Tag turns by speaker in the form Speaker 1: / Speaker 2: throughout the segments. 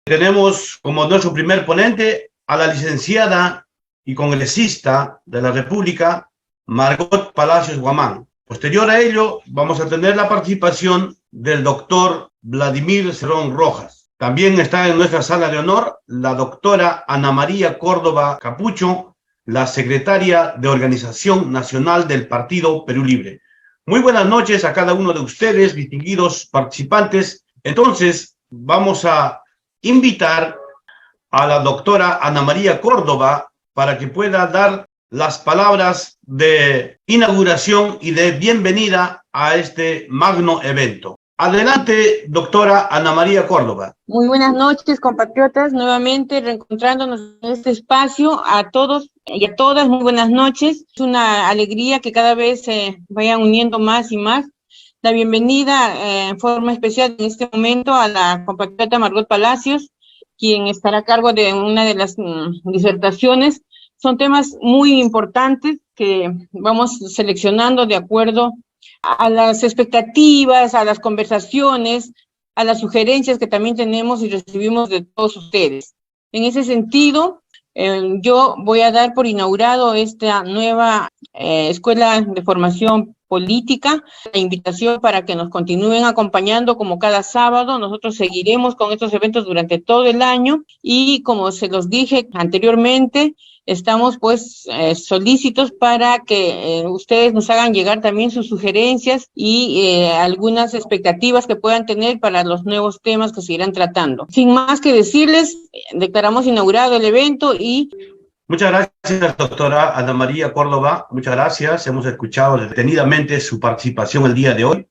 Speaker 1: Tenemos como nuestro primer ponente a la licenciada y congresista de la República, Margot Palacios Guamán. Posterior a ello, vamos a tener la participación del doctor Vladimir Cerrón Rojas. También está en nuestra sala de honor la doctora Ana María Córdoba Capucho, la secretaria de Organización Nacional del Partido Perú Libre. Muy buenas noches a cada uno de ustedes, distinguidos participantes. Entonces, vamos a invitar a la doctora Ana María Córdoba para que pueda dar las palabras de inauguración y de bienvenida a este magno evento. Adelante, doctora Ana María Córdoba.
Speaker 2: Muy buenas noches, compatriotas, nuevamente reencontrándonos en este espacio. A todos y a todas, muy buenas noches. Es una alegría que cada vez se vayan uniendo más y más. La bienvenida en forma especial en este momento a la compatriota Margot Palacios, quien estará a cargo de una de las disertaciones. Son temas muy importantes que vamos seleccionando de acuerdo a las expectativas, a las conversaciones, a las sugerencias que también tenemos y recibimos de todos ustedes. En ese sentido, yo voy a dar por inaugurado esta nueva Escuela de Formación Política, la invitación para que nos continúen acompañando como cada sábado. Nosotros seguiremos con estos eventos durante todo el año y, como se los dije anteriormente, estamos pues solícitos para que ustedes nos hagan llegar también sus sugerencias y algunas expectativas que puedan tener para los nuevos temas que se irán tratando. Sin más que decirles, declaramos inaugurado el evento y...
Speaker 1: Muchas gracias, doctora Ana María Córdoba. Muchas gracias. Hemos escuchado detenidamente su participación el día de hoy.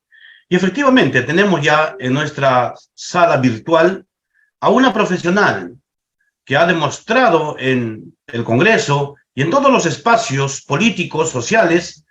Speaker 1: Y efectivamente, tenemos ya en nuestra sala virtual a una profesional que ha demostrado en el Congreso y en todos los espacios políticos, sociales,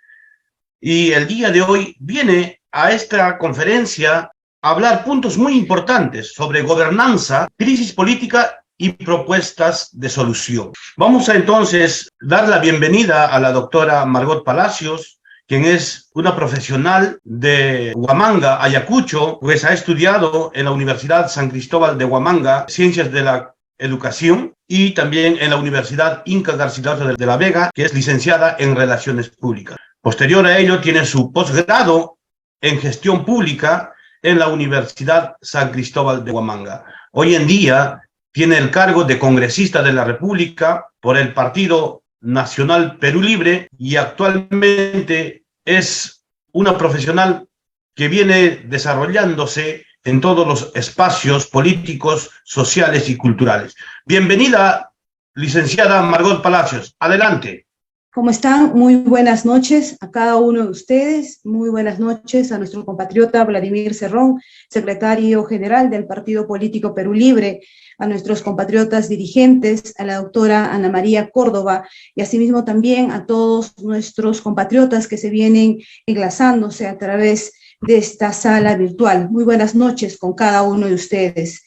Speaker 1: y el día de hoy viene a esta conferencia a hablar puntos muy importantes sobre gobernanza, crisis política y propuestas de solución. Vamos a entonces dar la bienvenida a la doctora Margot Palacios, quien es una profesional de Huamanga, Ayacucho, pues ha estudiado en la Universidad San Cristóbal de Huamanga Ciencias de la Educación y también en la Universidad Inca Garcilaso de la Vega, que es licenciada en Relaciones Públicas. Posterior a ello tiene su posgrado en Gestión Pública en la Universidad San Cristóbal de Huamanga. Hoy en día tiene el cargo de congresista de la República por el Partido Nacional Perú Libre y actualmente es una profesional que viene desarrollándose en todos los espacios políticos, sociales y culturales. Bienvenida, licenciada Margot Palacios. Adelante.
Speaker 3: ¿Cómo están? Muy buenas noches a cada uno de ustedes. Muy buenas noches a nuestro compatriota Vladimir Cerrón, secretario general del Partido Político Perú Libre, a nuestros compatriotas dirigentes, a la doctora Ana María Córdoba y asimismo también a todos nuestros compatriotas que se vienen enlazándose a través de esta sala virtual. Muy buenas noches con cada uno de ustedes.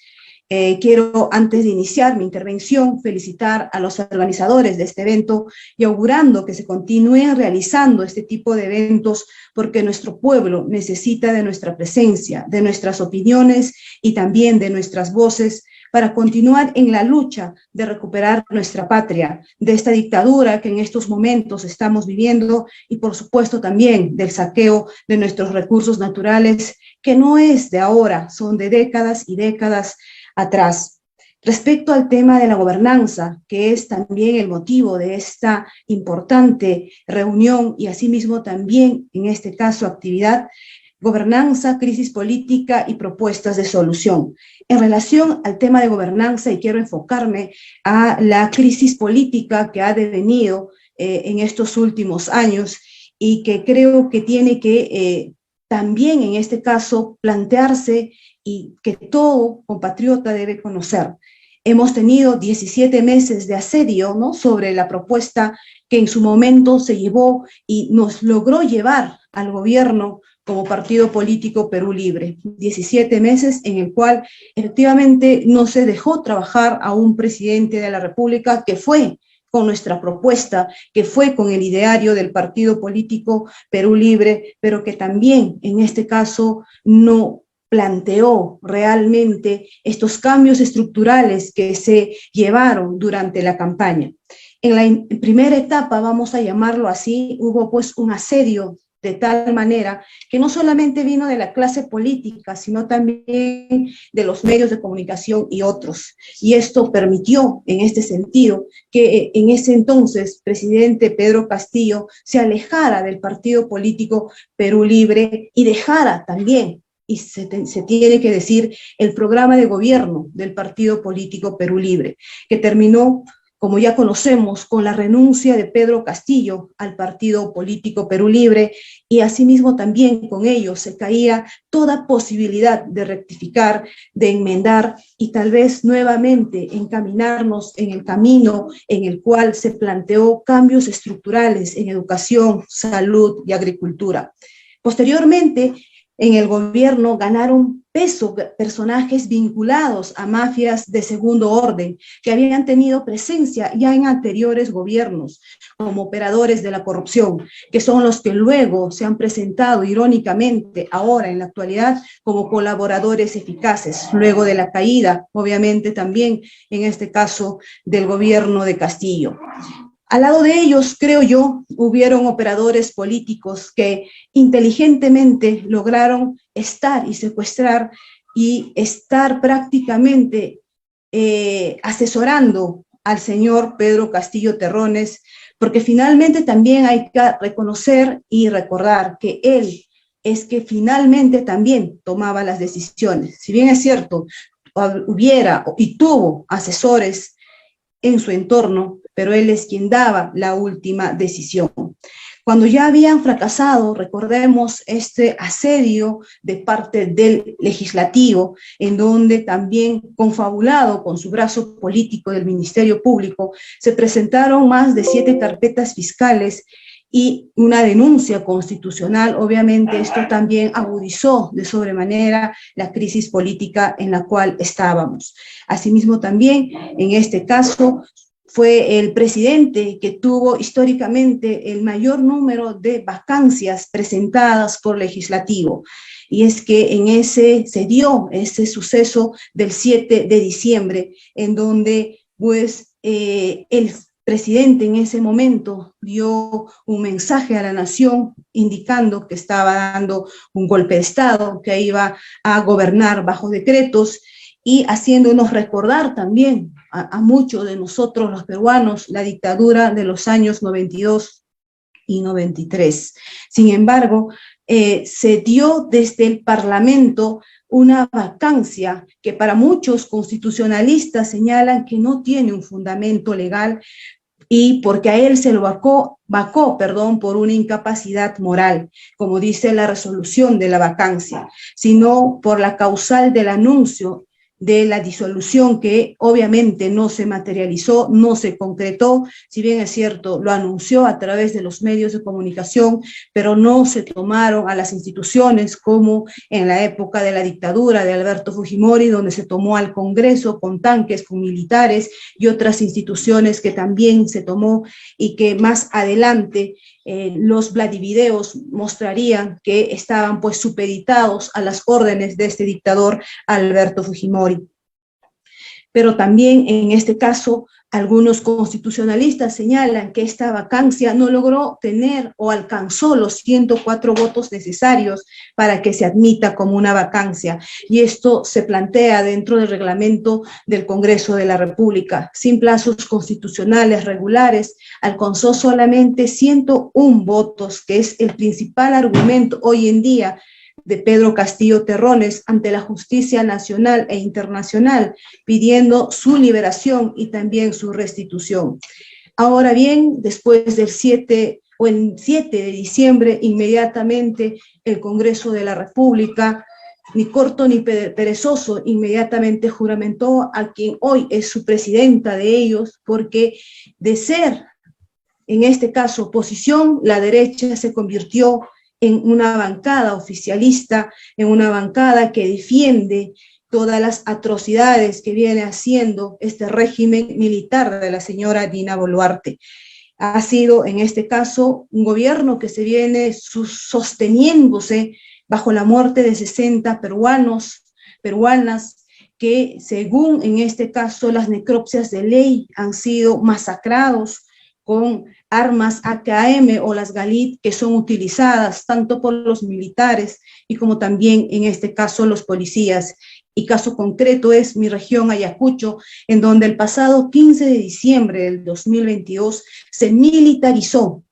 Speaker 3: Quiero, antes de iniciar mi intervención, felicitar a los organizadores de este evento y augurando que se continúen realizando este tipo de eventos porque nuestro pueblo necesita de nuestra presencia, de nuestras opiniones y también de nuestras voces para continuar en la lucha de recuperar nuestra patria, de esta dictadura que en estos momentos estamos viviendo y por supuesto también del saqueo de nuestros recursos naturales, que no es de ahora, son de décadas y décadas atrás. Respecto al tema de la gobernanza, que es también el motivo de esta importante reunión y asimismo también en este caso actividad, gobernanza, crisis política y propuestas de solución. En relación al tema de gobernanza, y quiero enfocarme a la crisis política que ha devenido en estos últimos años y que creo que tiene que también en este caso plantearse y que todo compatriota debe conocer. Hemos tenido 17 meses de asedio, ¿no?, sobre la propuesta que en su momento se llevó y nos logró llevar al gobierno como partido político Perú Libre. 17 meses en el cual efectivamente no se dejó trabajar a un presidente de la República que fue con nuestra propuesta, que fue con el ideario del partido político Perú Libre, pero que también en este caso no planteó realmente estos cambios estructurales que se llevaron durante la campaña. En la primera etapa, vamos a llamarlo así, hubo pues un asedio de tal manera que no solamente vino de la clase política, sino también de los medios de comunicación y otros. Y esto permitió, en este sentido, que en ese entonces presidente Pedro Castillo se alejara del partido político Perú Libre y dejara también, y se tiene que decir, el programa de gobierno del partido político Perú Libre, que terminó, como ya conocemos, con la renuncia de Pedro Castillo al partido político Perú Libre, y asimismo también con ello se caía toda posibilidad de rectificar, de enmendar y tal vez nuevamente encaminarnos en el camino en el cual se planteó cambios estructurales en educación, salud y agricultura. Posteriormente, en el gobierno ganaron peso personajes vinculados a mafias de segundo orden que habían tenido presencia ya en anteriores gobiernos como operadores de la corrupción, que son los que luego se han presentado irónicamente ahora en la actualidad como colaboradores eficaces, luego de la caída, obviamente también en este caso del gobierno de Castillo. Al lado de ellos, creo yo, hubieron operadores políticos que inteligentemente lograron estar y secuestrar y estar prácticamente asesorando al señor Pedro Castillo Terrones, porque finalmente también hay que reconocer y recordar que él es que finalmente también tomaba las decisiones. Si bien es cierto, hubiera y tuvo asesores en su entorno, pero él es quien daba la última decisión. Cuando ya habían fracasado, recordemos este asedio de parte del legislativo, en donde también confabulado con su brazo político del Ministerio Público, se presentaron más de 7 carpetas fiscales y una denuncia constitucional. Obviamente esto también agudizó de sobremanera la crisis política en la cual estábamos. Asimismo también, en este caso, fue el presidente que tuvo históricamente el mayor número de vacancias presentadas por legislativo. Y es que en ese se dio ese suceso del 7 de diciembre, en donde pues el presidente en ese momento dio un mensaje a la nación indicando que estaba dando un golpe de Estado, que iba a gobernar bajo decretos y haciéndonos recordar también a muchos de nosotros los peruanos la dictadura de los años 92 y 93. Sin embargo, se dio desde el Parlamento una vacancia que para muchos constitucionalistas señalan que no tiene un fundamento legal y porque a él se lo vacó por una incapacidad moral, como dice la resolución de la vacancia, sino por la causal del anuncio de la disolución que obviamente no se materializó, no se concretó, si bien es cierto, lo anunció a través de los medios de comunicación, pero no se tomaron a las instituciones como en la época de la dictadura de Alberto Fujimori, donde se tomó al Congreso con tanques, con militares y otras instituciones que también se tomó y que más adelante los vladivideos mostrarían que estaban pues supeditados a las órdenes de este dictador Alberto Fujimori. Pero también en este caso algunos constitucionalistas señalan que esta vacancia no logró tener o alcanzó los 104 votos necesarios para que se admita como una vacancia. Y esto se plantea dentro del reglamento del Congreso de la República. Sin plazos constitucionales regulares, alcanzó solamente 101 votos, que es el principal argumento hoy en día de Pedro Castillo Terrones ante la justicia nacional e internacional, pidiendo su liberación y también su restitución. Ahora bien, después del 7 de diciembre, inmediatamente el Congreso de la República, ni corto ni perezoso, inmediatamente juramentó a quien hoy es su presidenta de ellos, porque de ser, en este caso, oposición, la derecha se convirtió en una bancada oficialista, en una bancada que defiende todas las atrocidades que viene haciendo este régimen militar de la señora Dina Boluarte. Ha sido, en este caso, un gobierno que se viene sosteniéndose bajo la muerte de 60 peruanas, que según en este caso las necropsias de ley han sido masacrados con armas AKM o las Galit, que son utilizadas tanto por los militares y como también en este caso los policías. Y caso concreto es mi región Ayacucho, en donde el pasado 15 de diciembre del 2022 se militarizó.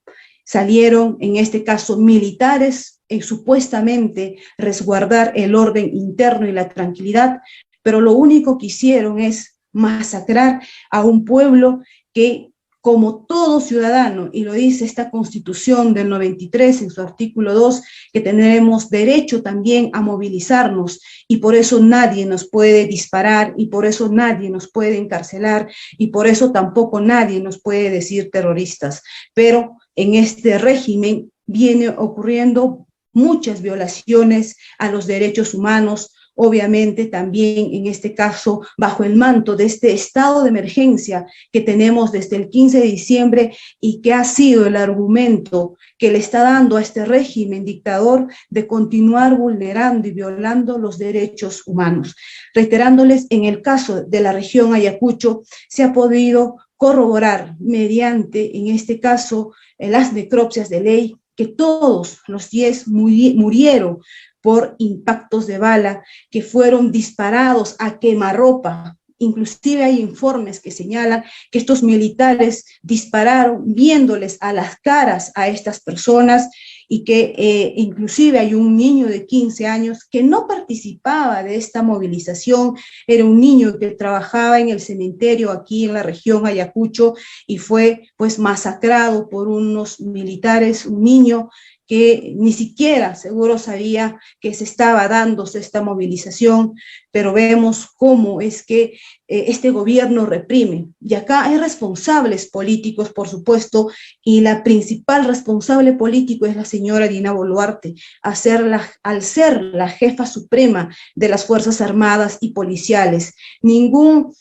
Speaker 3: Salieron en este caso militares supuestamente resguardar el orden interno y la tranquilidad, pero lo único que hicieron es masacrar a un pueblo que, como todo ciudadano, y lo dice esta Constitución del 93 en su artículo 2, que tenemos derecho también a movilizarnos, y por eso nadie nos puede disparar, y por eso nadie nos puede encarcelar, y por eso tampoco nadie nos puede decir terroristas. Pero en este régimen viene ocurriendo muchas violaciones a los derechos humanos, obviamente también en este caso bajo el manto de este estado de emergencia que tenemos desde el 15 de diciembre y que ha sido el argumento que le está dando a este régimen dictador de continuar vulnerando y violando los derechos humanos. Reiterándoles, en el caso de la región Ayacucho se ha podido corroborar mediante, en este caso, las necropsias de ley, que todos los 10 murieron por impactos de bala que fueron disparados a quemarropa. Inclusive hay informes que señalan que estos militares dispararon viéndoles a las caras a estas personas y que inclusive hay un niño de 15 años que no participaba de esta movilización, era un niño que trabajaba en el cementerio aquí en la región Ayacucho y fue pues masacrado por unos militares, un niño que ni siquiera seguro sabía que se estaba dándose esta movilización, pero vemos cómo es que este gobierno reprime. Y acá hay responsables políticos, por supuesto, y la principal responsable político es la señora Dina Boluarte, al ser la jefa suprema de las Fuerzas Armadas y Policiales. Ningún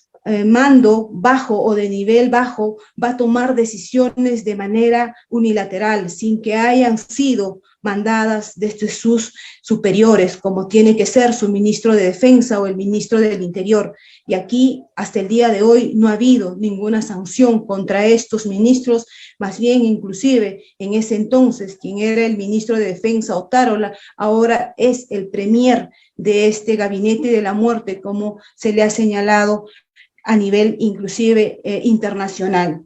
Speaker 3: mando bajo o de nivel bajo va a tomar decisiones de manera unilateral, sin que hayan sido mandadas desde sus superiores, como tiene que ser su ministro de Defensa o el ministro del Interior. Y aquí, hasta el día de hoy, no ha habido ninguna sanción contra estos ministros, más bien inclusive en ese entonces, quien era el ministro de Defensa, Otárola, ahora es el premier de este gabinete de la muerte, como se le ha señalado a nivel inclusive internacional.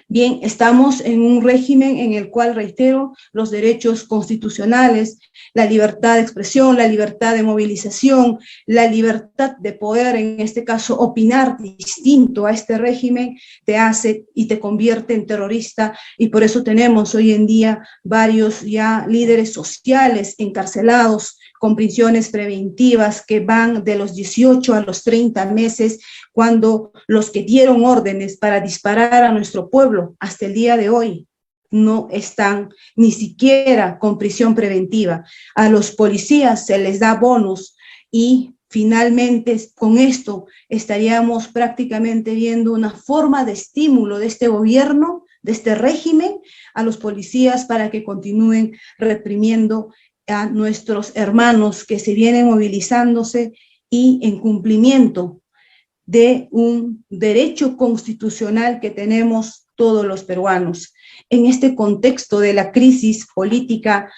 Speaker 3: Bien, estamos en un régimen en el cual, reitero, los derechos constitucionales, la libertad de expresión, la libertad de movilización, la libertad de poder, en este caso, opinar distinto a este régimen, te hace y te convierte en terrorista, y por eso tenemos hoy en día varios ya líderes sociales encarcelados con prisiones preventivas que van de los 18 a los 30 meses, cuando los que dieron órdenes para disparar a nuestro pueblo hasta el día de hoy no están ni siquiera con prisión preventiva. A los policías se les da bonos y finalmente con esto estaríamos prácticamente viendo una forma de estímulo de este gobierno, de este régimen, a los policías para que continúen reprimiendo a nuestros hermanos que se vienen movilizándose y en cumplimiento de un derecho constitucional que tenemos todos los peruanos. En este contexto de la crisis política,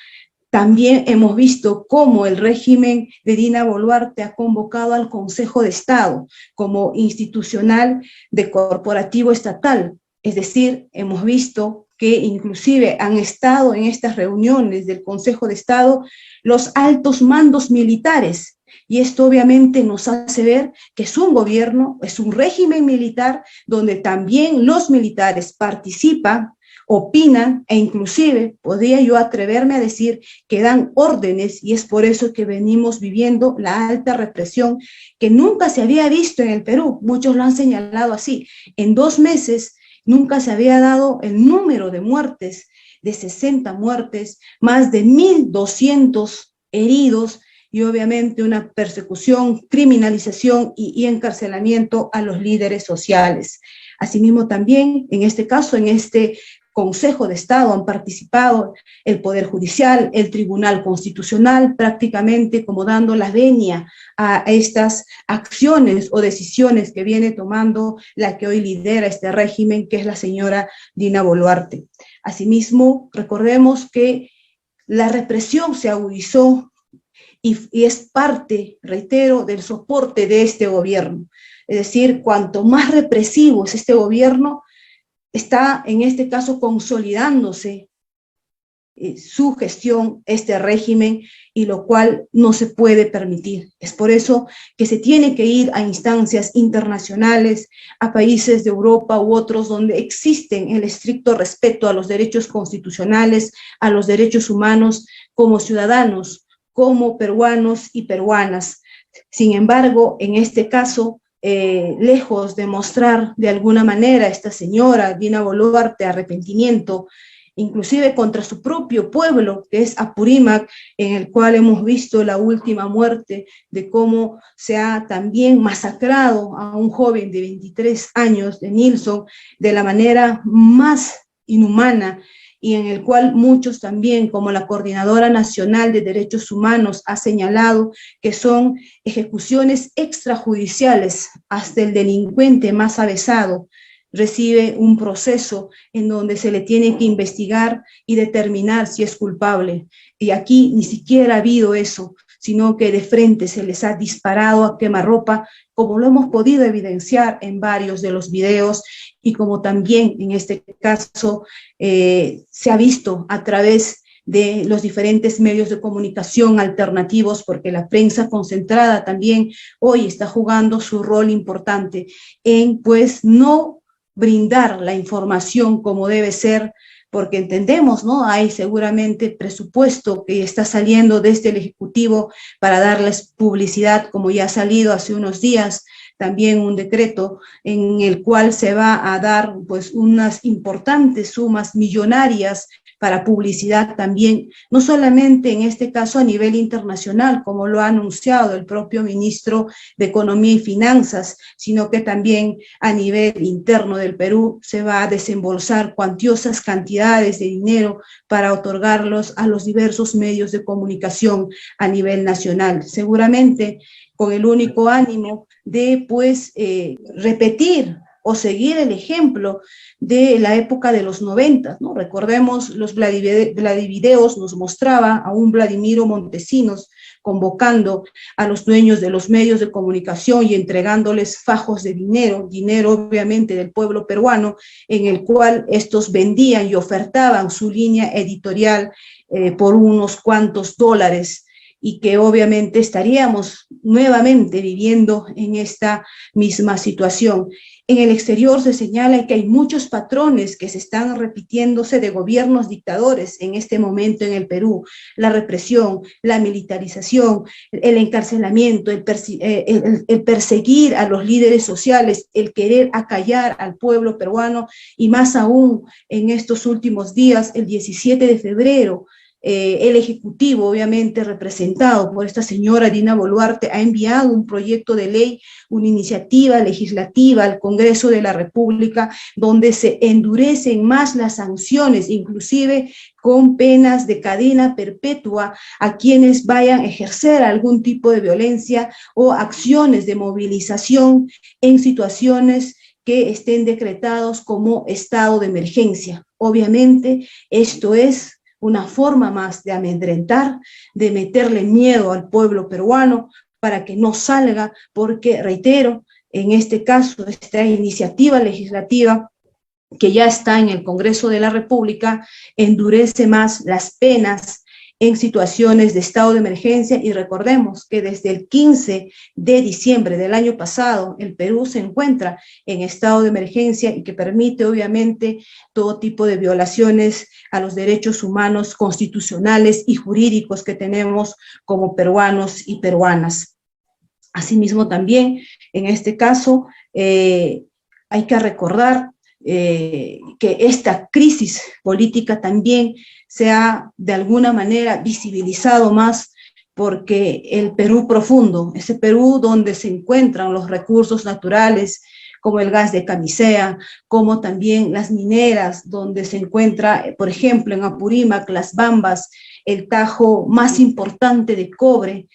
Speaker 3: también hemos visto cómo el régimen de Dina Boluarte ha convocado al Consejo de Estado como institucional de corporativo estatal. Es decir, hemos visto que inclusive han estado en estas reuniones del Consejo de Estado los altos mandos militares. Y esto obviamente nos hace ver que es un gobierno, es un régimen militar donde también los militares participan, opinan e inclusive podría yo atreverme a decir que dan órdenes, y es por eso que venimos viviendo la alta represión que nunca se había visto en el Perú. Muchos lo han señalado así. En 2 meses nunca se había dado el número de muertes, de 60 muertes, más de 1.200 heridos, y obviamente una persecución, criminalización y encarcelamiento a los líderes sociales. Asimismo también, en este caso, en este Consejo de Estado han participado, el Poder Judicial, el Tribunal Constitucional, prácticamente como dando la venia a estas acciones o decisiones que viene tomando la que hoy lidera este régimen, que es la señora Dina Boluarte. Asimismo, recordemos que la represión se agudizó y es parte, reitero, del soporte de este gobierno. Es decir, cuanto más represivo es este gobierno, está en este caso consolidándose su gestión, este régimen, y lo cual no se puede permitir. Es por eso que se tiene que ir a instancias internacionales, a países de Europa u otros donde existen el estricto respeto a los derechos constitucionales, a los derechos humanos como ciudadanos, como peruanos y peruanas. Sin embargo, en este caso, lejos de mostrar de alguna manera esta señora Dina Boluarte arrepentimiento, inclusive contra su propio pueblo, que es Apurímac, en el cual hemos visto la última muerte, de cómo se ha también masacrado a un joven de 23 años, de Nilson, de la manera más inhumana, y en el cual muchos también, como la Coordinadora Nacional de Derechos Humanos, ha señalado que son ejecuciones extrajudiciales. Hasta el delincuente más avesado recibe un proceso en donde se le tiene que investigar y determinar si es culpable. Y aquí ni siquiera ha habido eso, sino que de frente se les ha disparado a quemarropa, como lo hemos podido evidenciar en varios de los videos, y como también en este caso se ha visto a través de los diferentes medios de comunicación alternativos, porque la prensa concentrada también hoy está jugando su rol importante en, pues, no brindar la información como debe ser, porque entendemos, ¿no? Hay seguramente presupuesto que está saliendo desde el Ejecutivo para darles publicidad, como ya ha salido hace unos días, también un decreto en el cual se va a dar, pues, unas importantes sumas millonarias para publicidad también, no solamente en este caso a nivel internacional, como lo ha anunciado el propio ministro de Economía y Finanzas, sino que también a nivel interno del Perú se va a desembolsar cuantiosas cantidades de dinero para otorgarlos a los diversos medios de comunicación a nivel nacional. Seguramente con el único ánimo de, pues, repetir o seguir el ejemplo de la época de los 90, ¿no? Recordemos, los Vladivideos nos mostraba a un Vladimiro Montesinos convocando a los dueños de los medios de comunicación y entregándoles fajos de dinero obviamente del pueblo peruano, en el cual estos vendían y ofertaban su línea editorial por unos cuantos dólares, y que obviamente estaríamos nuevamente viviendo en esta misma situación. En el exterior se señala que hay muchos patrones que se están repitiéndose de gobiernos dictadores en este momento en el Perú: la represión, la militarización, el encarcelamiento, el perseguir a los líderes sociales, el querer acallar al pueblo peruano, y más aún en estos últimos días, el 17 de febrero, el Ejecutivo, obviamente representado por esta señora Dina Boluarte, ha enviado un proyecto de ley, una iniciativa legislativa al Congreso de la República, donde se endurecen más las sanciones, inclusive con penas de cadena perpetua a quienes vayan a ejercer algún tipo de violencia o acciones de movilización en situaciones que estén decretados como estado de emergencia. Obviamente, esto es una forma más de amedrentar, de meterle miedo al pueblo peruano para que no salga, porque, reitero, en este caso, esta iniciativa legislativa que ya está en el Congreso de la República endurece más las penas en situaciones de estado de emergencia, y recordemos que desde el 15 de diciembre del año pasado el Perú se encuentra en estado de emergencia, y que permite obviamente todo tipo de violaciones a los derechos humanos constitucionales y jurídicos que tenemos como peruanos y peruanas. Asimismo, también en este caso hay que recordar que esta crisis política también se ha de alguna manera visibilizado más, porque el Perú profundo, ese Perú donde se encuentran los recursos naturales como el gas de Camisea, como también las mineras, donde se encuentra, por ejemplo, en Apurímac, Las Bambas, el tajo más importante de cobre,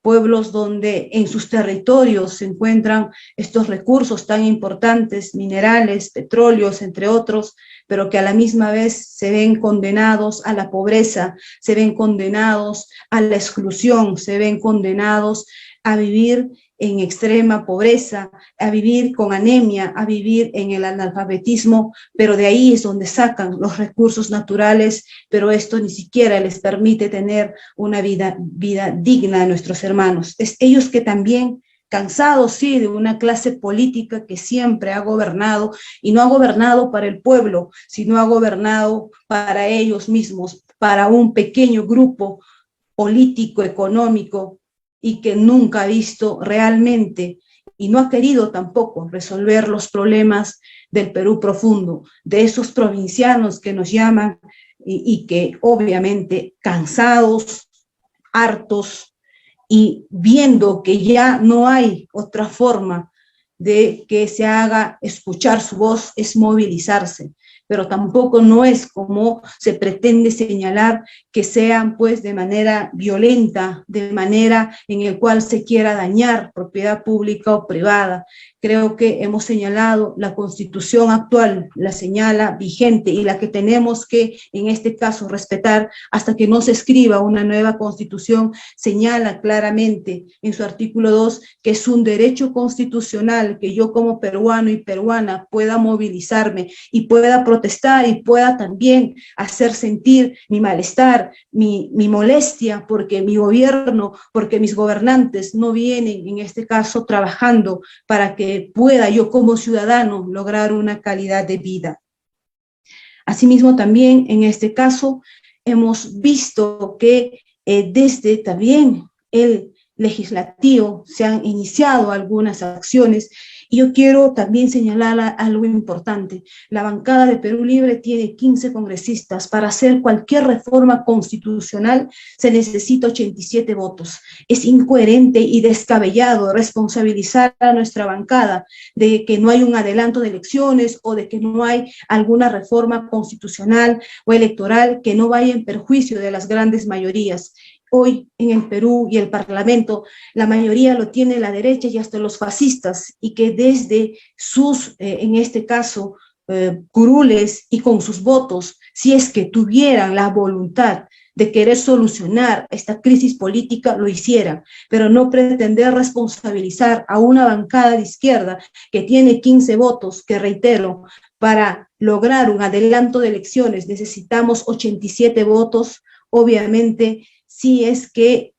Speaker 3: pueblos donde en sus territorios se encuentran estos recursos tan importantes, minerales, petróleos, entre otros, pero que a la misma vez se ven condenados a la pobreza, se ven condenados a la exclusión, se ven condenados a vivir en extrema pobreza, a vivir con anemia, a vivir en el analfabetismo, pero de ahí es donde sacan los recursos naturales, pero esto ni siquiera les permite tener una vida digna a nuestros hermanos. Es ellos que también, cansados, sí, de una clase política que siempre ha gobernado, y no ha gobernado para el pueblo, sino ha gobernado para ellos mismos, para un pequeño grupo político, económico, y que nunca ha visto realmente y no ha querido tampoco resolver los problemas del Perú profundo, de esos provincianos que nos llaman y que obviamente cansados, hartos y viendo que ya no hay otra forma de que se haga escuchar su voz, es movilizarse. Pero tampoco no es como se pretende señalar que sean pues de manera violenta, de manera en el cual se quiera dañar propiedad pública o privada. Creo que hemos señalado la Constitución actual, la señala vigente y la que tenemos que en este caso respetar hasta que no se escriba una nueva Constitución, señala claramente en su artículo 2 que es un derecho constitucional que yo como peruano y peruana pueda movilizarme y pueda protestar y pueda también hacer sentir mi malestar, mi molestia, porque mi gobierno, porque mis gobernantes no vienen en este caso trabajando para que pueda yo como ciudadano lograr una calidad de vida. Asimismo también en este caso hemos visto que desde también el legislativo se han iniciado algunas acciones. Y yo quiero también señalar algo importante. La bancada de Perú Libre tiene 15 congresistas. Para hacer cualquier reforma constitucional se necesita 87 votos. Es incoherente y descabellado responsabilizar a nuestra bancada de que no hay un adelanto de elecciones o de que no hay alguna reforma constitucional o electoral que no vaya en perjuicio de las grandes mayorías. Hoy en el Perú y el Parlamento, la mayoría lo tiene la derecha y hasta los fascistas, y que desde sus, en este caso, curules y con sus votos, si es que tuvieran la voluntad de querer solucionar esta crisis política, lo hicieran, pero no pretender responsabilizar a una bancada de izquierda que tiene 15 votos, que reitero, para lograr un adelanto de elecciones necesitamos 87 votos, obviamente. Si es que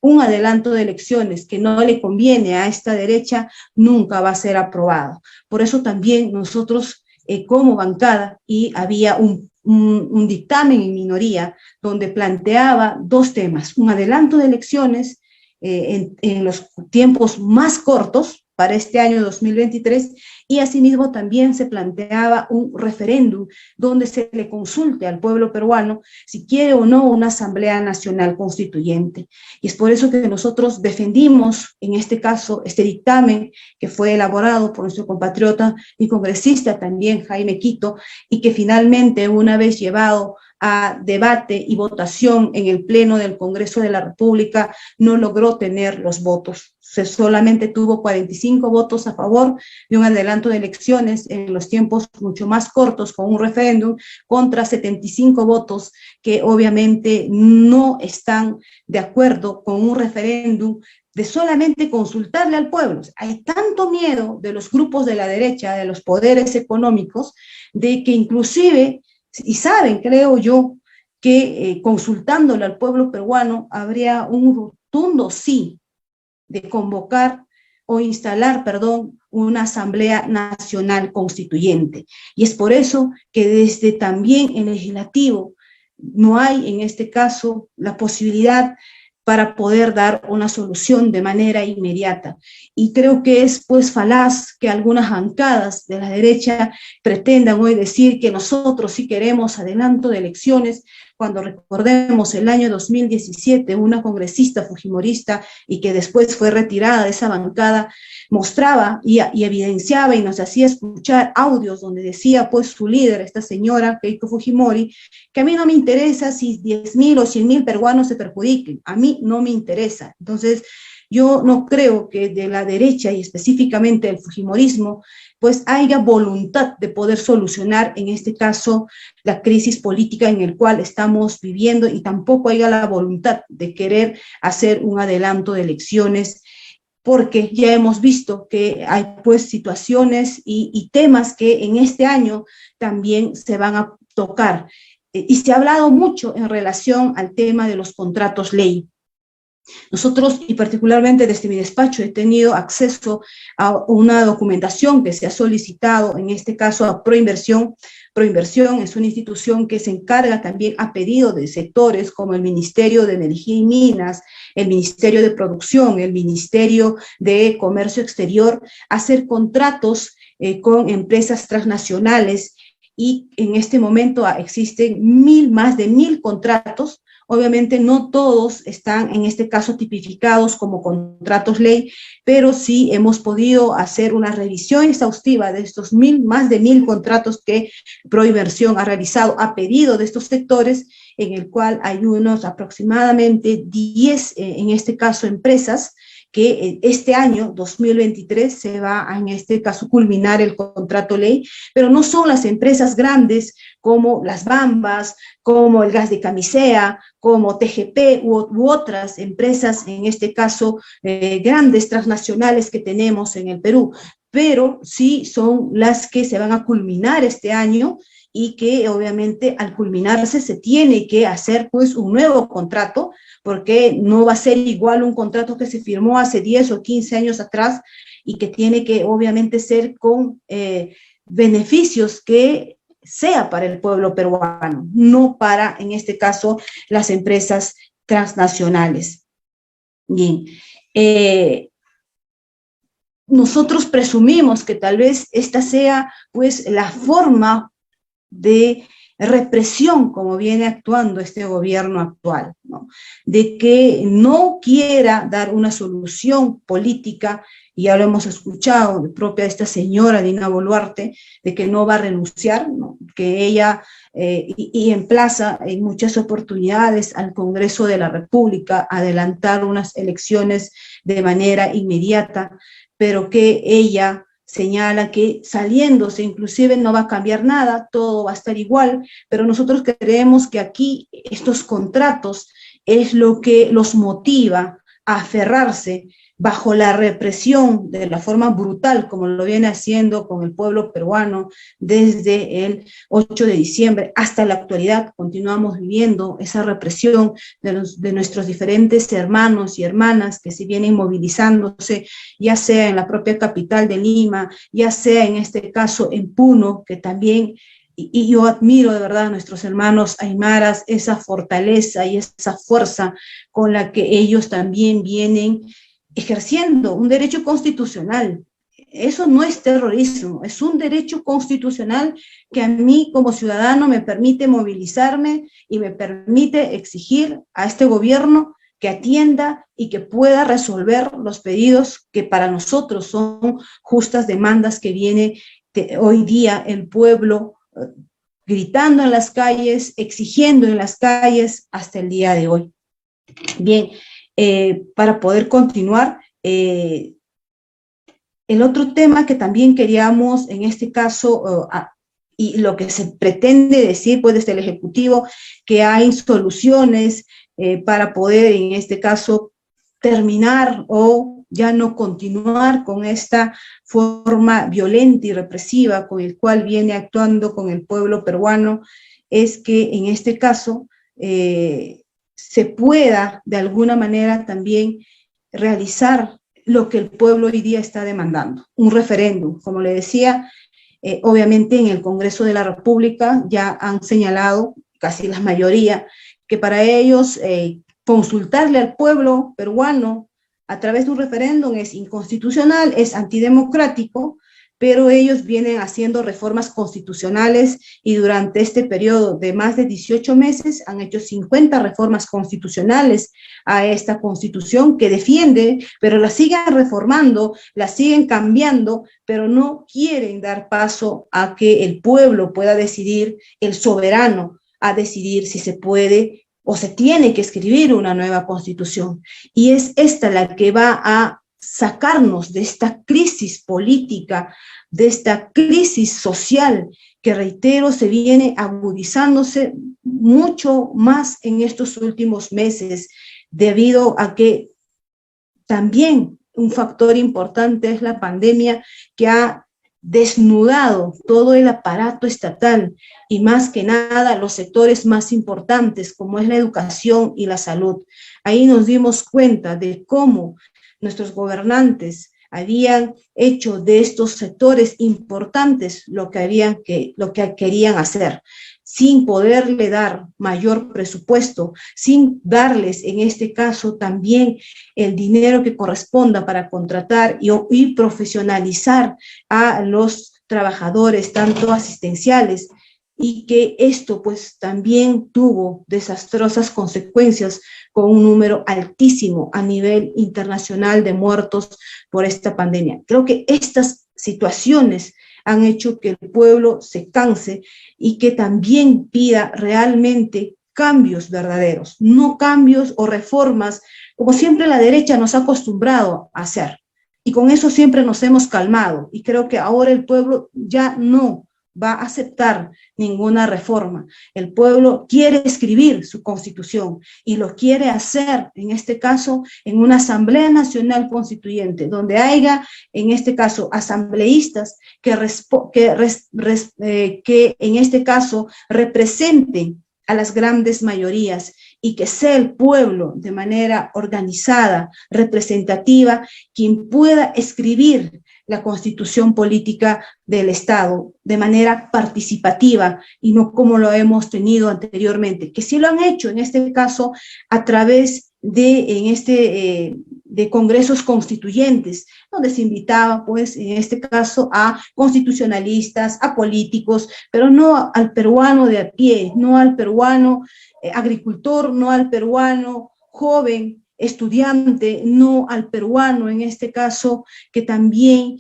Speaker 3: un adelanto de elecciones que no le conviene a esta derecha, nunca va a ser aprobado. Por eso también nosotros como bancada, y había un dictamen en minoría donde planteaba dos temas, un adelanto de elecciones en los tiempos más cortos para este año 2023, y asimismo también se planteaba un referéndum donde se le consulte al pueblo peruano si quiere o no una Asamblea Nacional Constituyente. Y es por eso que nosotros defendimos, en este caso, este dictamen que fue elaborado por nuestro compatriota y congresista también, Jaime Quito, y que finalmente, una vez llevado a debate y votación en el Pleno del Congreso de la República, no logró tener los votos. Se solamente tuvo 45 votos a favor de un adelanto de elecciones en los tiempos mucho más cortos con un referéndum, contra 75 votos que obviamente no están de acuerdo con un referéndum de solamente consultarle al pueblo. Hay tanto miedo de los grupos de la derecha, de los poderes económicos, de que inclusive, y saben, creo yo, que consultándole al pueblo peruano habría un rotundo sí de convocar o instalar, una Asamblea Nacional Constituyente. Y es por eso que desde también el legislativo no hay en este caso la posibilidad para poder dar una solución de manera inmediata. Y creo que es pues falaz que algunas bancadas de la derecha pretendan hoy decir que nosotros sí queremos adelanto de elecciones, cuando recordemos el año 2017, una congresista fujimorista y que después fue retirada de esa bancada, mostraba y evidenciaba y nos hacía escuchar audios donde decía pues su líder, esta señora Keiko Fujimori, que a mí no me interesa si 10.000 o 100.000 peruanos se perjudiquen, a mí no me interesa. Entonces, yo no creo que de la derecha y específicamente del fujimorismo, pues haya voluntad de poder solucionar, en este caso, la crisis política en el cual estamos viviendo y tampoco haya la voluntad de querer hacer un adelanto de elecciones, porque ya hemos visto que hay pues situaciones y temas que en este año también se van a tocar. Y se ha hablado mucho en relación al tema de los contratos ley. Nosotros, y particularmente desde mi despacho, he tenido acceso a una documentación que se ha solicitado, en este caso a Proinversión. Proinversión es una institución que se encarga también a pedido de sectores como el Ministerio de Energía y Minas, el Ministerio de Producción, el Ministerio de Comercio Exterior, hacer contratos con empresas transnacionales, y en este momento existen más de 1.000 contratos. Obviamente no todos están en este caso tipificados como contratos ley, pero sí hemos podido hacer una revisión exhaustiva de estos más de 1.000 contratos que Proinversión ha realizado a pedido de estos sectores, en el cual hay unos aproximadamente 10, en este caso, empresas que este año 2023 se va a, en este caso, culminar el contrato ley, pero no son las empresas grandes como las Bambas, como el gas de Camisea, como TGP u otras empresas, en este caso grandes transnacionales que tenemos en el Perú, pero sí son las que se van a culminar este año, y que obviamente al culminarse se tiene que hacer pues un nuevo contrato, porque no va a ser igual un contrato que se firmó hace 10 o 15 años atrás, y que tiene que obviamente ser con beneficios que sea para el pueblo peruano, no para, en este caso, las empresas transnacionales. Bien, nosotros presumimos que tal vez esta sea pues la forma de represión como viene actuando este gobierno actual, ¿no? De que no quiera dar una solución política, y ya lo hemos escuchado de propia esta señora Dina Boluarte, de que no va a renunciar, ¿no? Que ella y emplaza en muchas oportunidades al Congreso de la República a adelantar unas elecciones de manera inmediata, pero que ella señala que saliéndose inclusive no va a cambiar nada, todo va a estar igual, pero nosotros creemos que aquí estos contratos es lo que los motiva a aferrarse bajo la represión de la forma brutal como lo viene haciendo con el pueblo peruano desde el 8 de diciembre hasta la actualidad. Continuamos viviendo esa represión de nuestros diferentes hermanos y hermanas que se vienen movilizándose, ya sea en la propia capital de Lima, ya sea en este caso en Puno, que también, y yo admiro de verdad a nuestros hermanos aymaras, esa fortaleza y esa fuerza con la que ellos también vienen ejerciendo un derecho constitucional. Eso no es terrorismo, es un derecho constitucional que a mí como ciudadano me permite movilizarme y me permite exigir a este gobierno que atienda y que pueda resolver los pedidos que para nosotros son justas demandas que viene hoy día el pueblo gritando en las calles, exigiendo en las calles hasta el día de hoy. Bien, para poder continuar, el otro tema que también queríamos en este caso, y lo que se pretende decir pues desde el Ejecutivo, que hay soluciones para poder en este caso terminar o ya no continuar con esta forma violenta y represiva con el cual viene actuando con el pueblo peruano, es que en este caso se pueda de alguna manera también realizar lo que el pueblo hoy día está demandando, un referéndum. Como le decía, obviamente en el Congreso de la República ya han señalado, casi la mayoría, que para ellos consultarle al pueblo peruano a través de un referéndum es inconstitucional, es antidemocrático, pero ellos vienen haciendo reformas constitucionales y durante este periodo de más de 18 meses han hecho 50 reformas constitucionales a esta constitución que defiende, pero la siguen reformando, la siguen cambiando, pero no quieren dar paso a que el pueblo pueda decidir, el soberano a decidir si se puede o se tiene que escribir una nueva constitución. Y es esta la que va a sacarnos de esta crisis política, de esta crisis social, que reitero, se viene agudizándose mucho más en estos últimos meses, debido a que también un factor importante es la pandemia que ha desnudado todo el aparato estatal y más que nada los sectores más importantes como es la educación y la salud. Ahí nos dimos cuenta de cómo nuestros gobernantes habían hecho de estos sectores importantes lo que querían hacer, sin poderle dar mayor presupuesto, sin darles en este caso también el dinero que corresponda para contratar y profesionalizar a los trabajadores, tanto asistenciales, y que esto pues también tuvo desastrosas consecuencias con un número altísimo a nivel internacional de muertos por esta pandemia. Creo que estas situaciones han hecho que el pueblo se canse y que también pida realmente cambios verdaderos, no cambios o reformas como siempre la derecha nos ha acostumbrado a hacer. Y con eso siempre nos hemos calmado y creo que ahora el pueblo ya no va a aceptar ninguna reforma. El pueblo quiere escribir su constitución y lo quiere hacer, en este caso, en una Asamblea Nacional Constituyente, donde haya, en este caso, asambleístas que en este caso representen a las grandes mayorías y que sea el pueblo de manera organizada, representativa, quien pueda escribir la constitución política del Estado de manera participativa y no como lo hemos tenido anteriormente, que sí lo han hecho en este caso a través de congresos constituyentes, donde se invitaba, pues, en este caso a constitucionalistas, a políticos, pero no al peruano de a pie, no al peruano agricultor, no al peruano joven, estudiante, no al peruano, en este caso, que también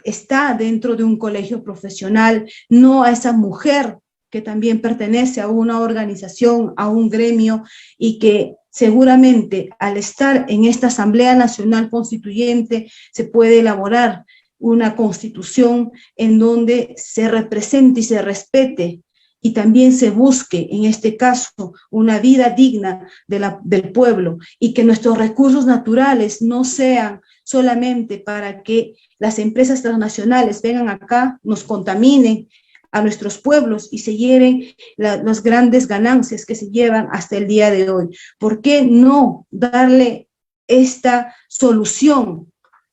Speaker 3: está dentro de un colegio profesional, no a esa mujer que también pertenece a una organización, a un gremio, y que seguramente al estar en esta Asamblea Nacional Constituyente se puede elaborar una constitución en donde se represente y se respete y también se busque, en este caso, una vida digna del pueblo y que nuestros recursos naturales no sean solamente para que las empresas transnacionales vengan acá, nos contaminen a nuestros pueblos y se lleven las grandes ganancias que se llevan hasta el día de hoy. ¿Por qué no darle esta solución?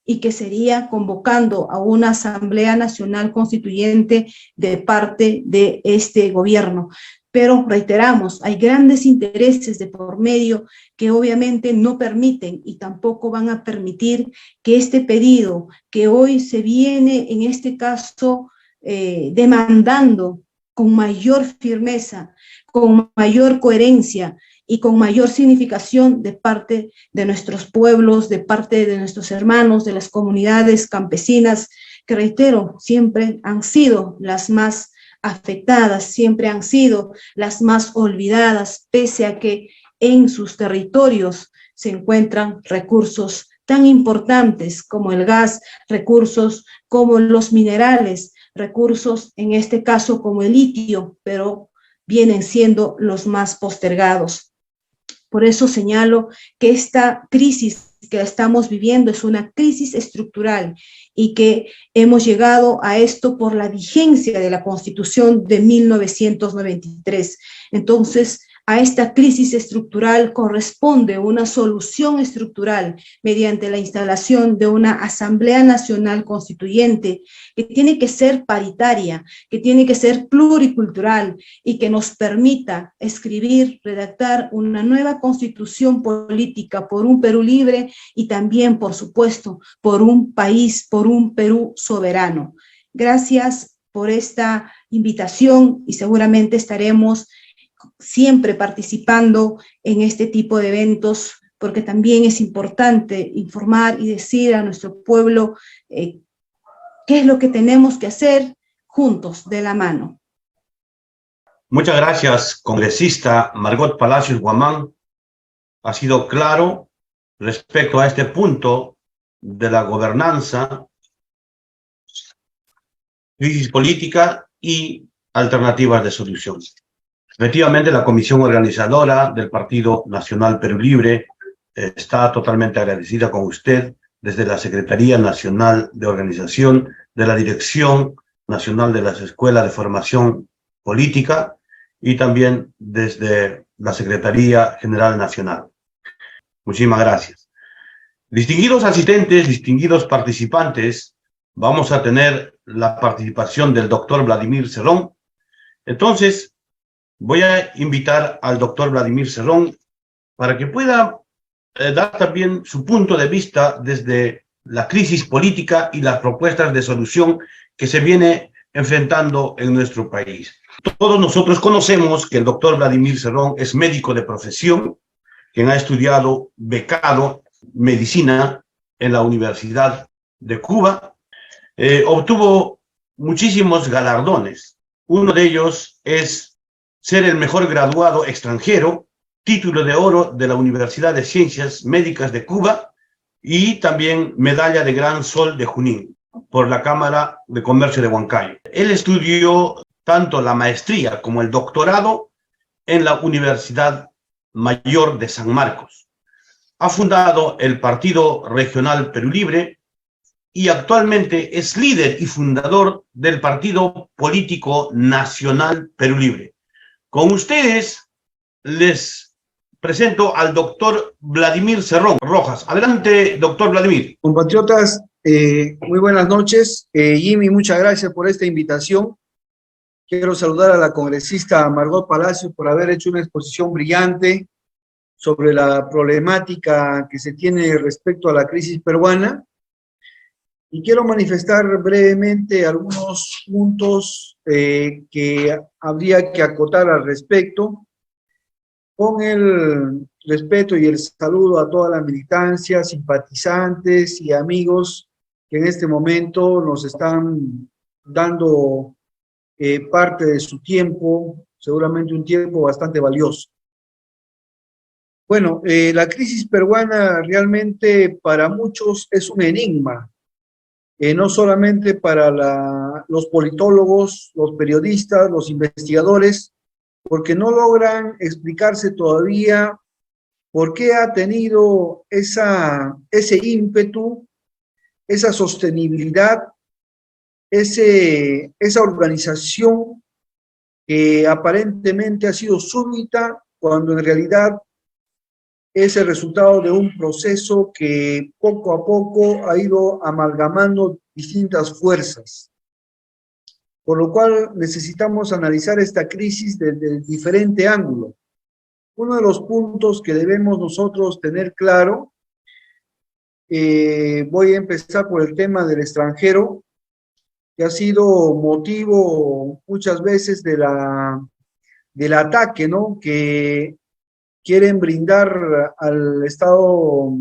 Speaker 3: Y que sería convocando a una Asamblea Nacional Constituyente de parte de este gobierno. Pero reiteramos, hay grandes intereses de por medio que obviamente no permiten y tampoco van a permitir que este pedido que hoy se viene en este caso demandando con mayor firmeza, con mayor coherencia y con mayor significación de parte de nuestros pueblos, de parte de nuestros hermanos, de las comunidades campesinas, que reitero, siempre han sido las más afectadas, siempre han sido las más olvidadas, pese a que en sus territorios se encuentran recursos tan importantes como el gas, recursos como los minerales, recursos en este caso como el litio, pero vienen siendo los más postergados. Por eso señalo que esta crisis que estamos viviendo es una crisis estructural y que hemos llegado a esto por la vigencia de la Constitución de 1993. Entonces, a esta crisis estructural corresponde una solución estructural mediante la instalación de una Asamblea Nacional Constituyente que tiene que ser paritaria, que tiene que ser pluricultural y que nos permita escribir, redactar una nueva constitución política por un Perú libre y también, por supuesto, por un país, por un Perú soberano. Gracias por esta invitación y seguramente estaremos siempre participando en este tipo de eventos, porque también es importante informar y decir a nuestro pueblo qué es lo que tenemos que hacer juntos, de la mano.
Speaker 1: Muchas gracias, congresista Margot Palacios Guamán. Ha sido claro respecto a este punto de la gobernanza, crisis política y alternativas de solución. Efectivamente, la comisión organizadora del Partido Nacional Perú Libre está totalmente agradecida con usted desde la Secretaría Nacional de Organización de la Dirección Nacional de las Escuelas de Formación Política y también desde la Secretaría General Nacional. Muchísimas gracias. Distinguidos asistentes, distinguidos participantes, vamos a tener la participación del doctor Vladimir Cerrón. Entonces, voy a invitar al doctor Vladimir Cerrón para que pueda dar también su punto de vista desde la crisis política y las propuestas de solución que se viene enfrentando en nuestro país. Todos nosotros conocemos que el doctor Vladimir Cerrón es médico de profesión, quien ha estudiado becado medicina en la Universidad de Cuba. Obtuvo muchísimos galardones. Uno de ellos es ser el mejor graduado extranjero, título de oro de la Universidad de Ciencias Médicas de Cuba y también medalla de Gran Sol de Junín por la Cámara de Comercio de Huancayo. Él estudió tanto la maestría como el doctorado en la Universidad Mayor de San Marcos. Ha fundado el Partido Regional Perú Libre y actualmente es líder y fundador del Partido Político Nacional Perú Libre. Con ustedes les presento al doctor Vladimir Cerrón Rojas. Adelante, doctor Vladimir.
Speaker 4: Compatriotas, muy buenas noches. Jimmy, muchas gracias por esta invitación. Quiero saludar a la congresista Margot Palacios por haber hecho una exposición brillante sobre la problemática que se tiene respecto a la crisis peruana. Y quiero manifestar brevemente algunos puntos que habría que acotar al respecto, con el respeto y el saludo a toda la militancia, simpatizantes y amigos que en este momento nos están dando parte de su tiempo, seguramente un tiempo bastante valioso. Bueno, la crisis peruana realmente para muchos es un enigma, no solamente para los politólogos, los periodistas, los investigadores, porque no logran explicarse todavía por qué ha tenido ese ímpetu, esa sostenibilidad, esa organización que aparentemente ha sido súbita, cuando en realidad es el resultado de un proceso que poco a poco ha ido amalgamando distintas fuerzas. Por lo cual necesitamos analizar esta crisis desde diferente ángulo. Uno de los puntos que debemos nosotros tener claro, voy a empezar por el tema del extranjero, que ha sido motivo muchas veces del ataque, ¿no?, que quieren brindar al Estado,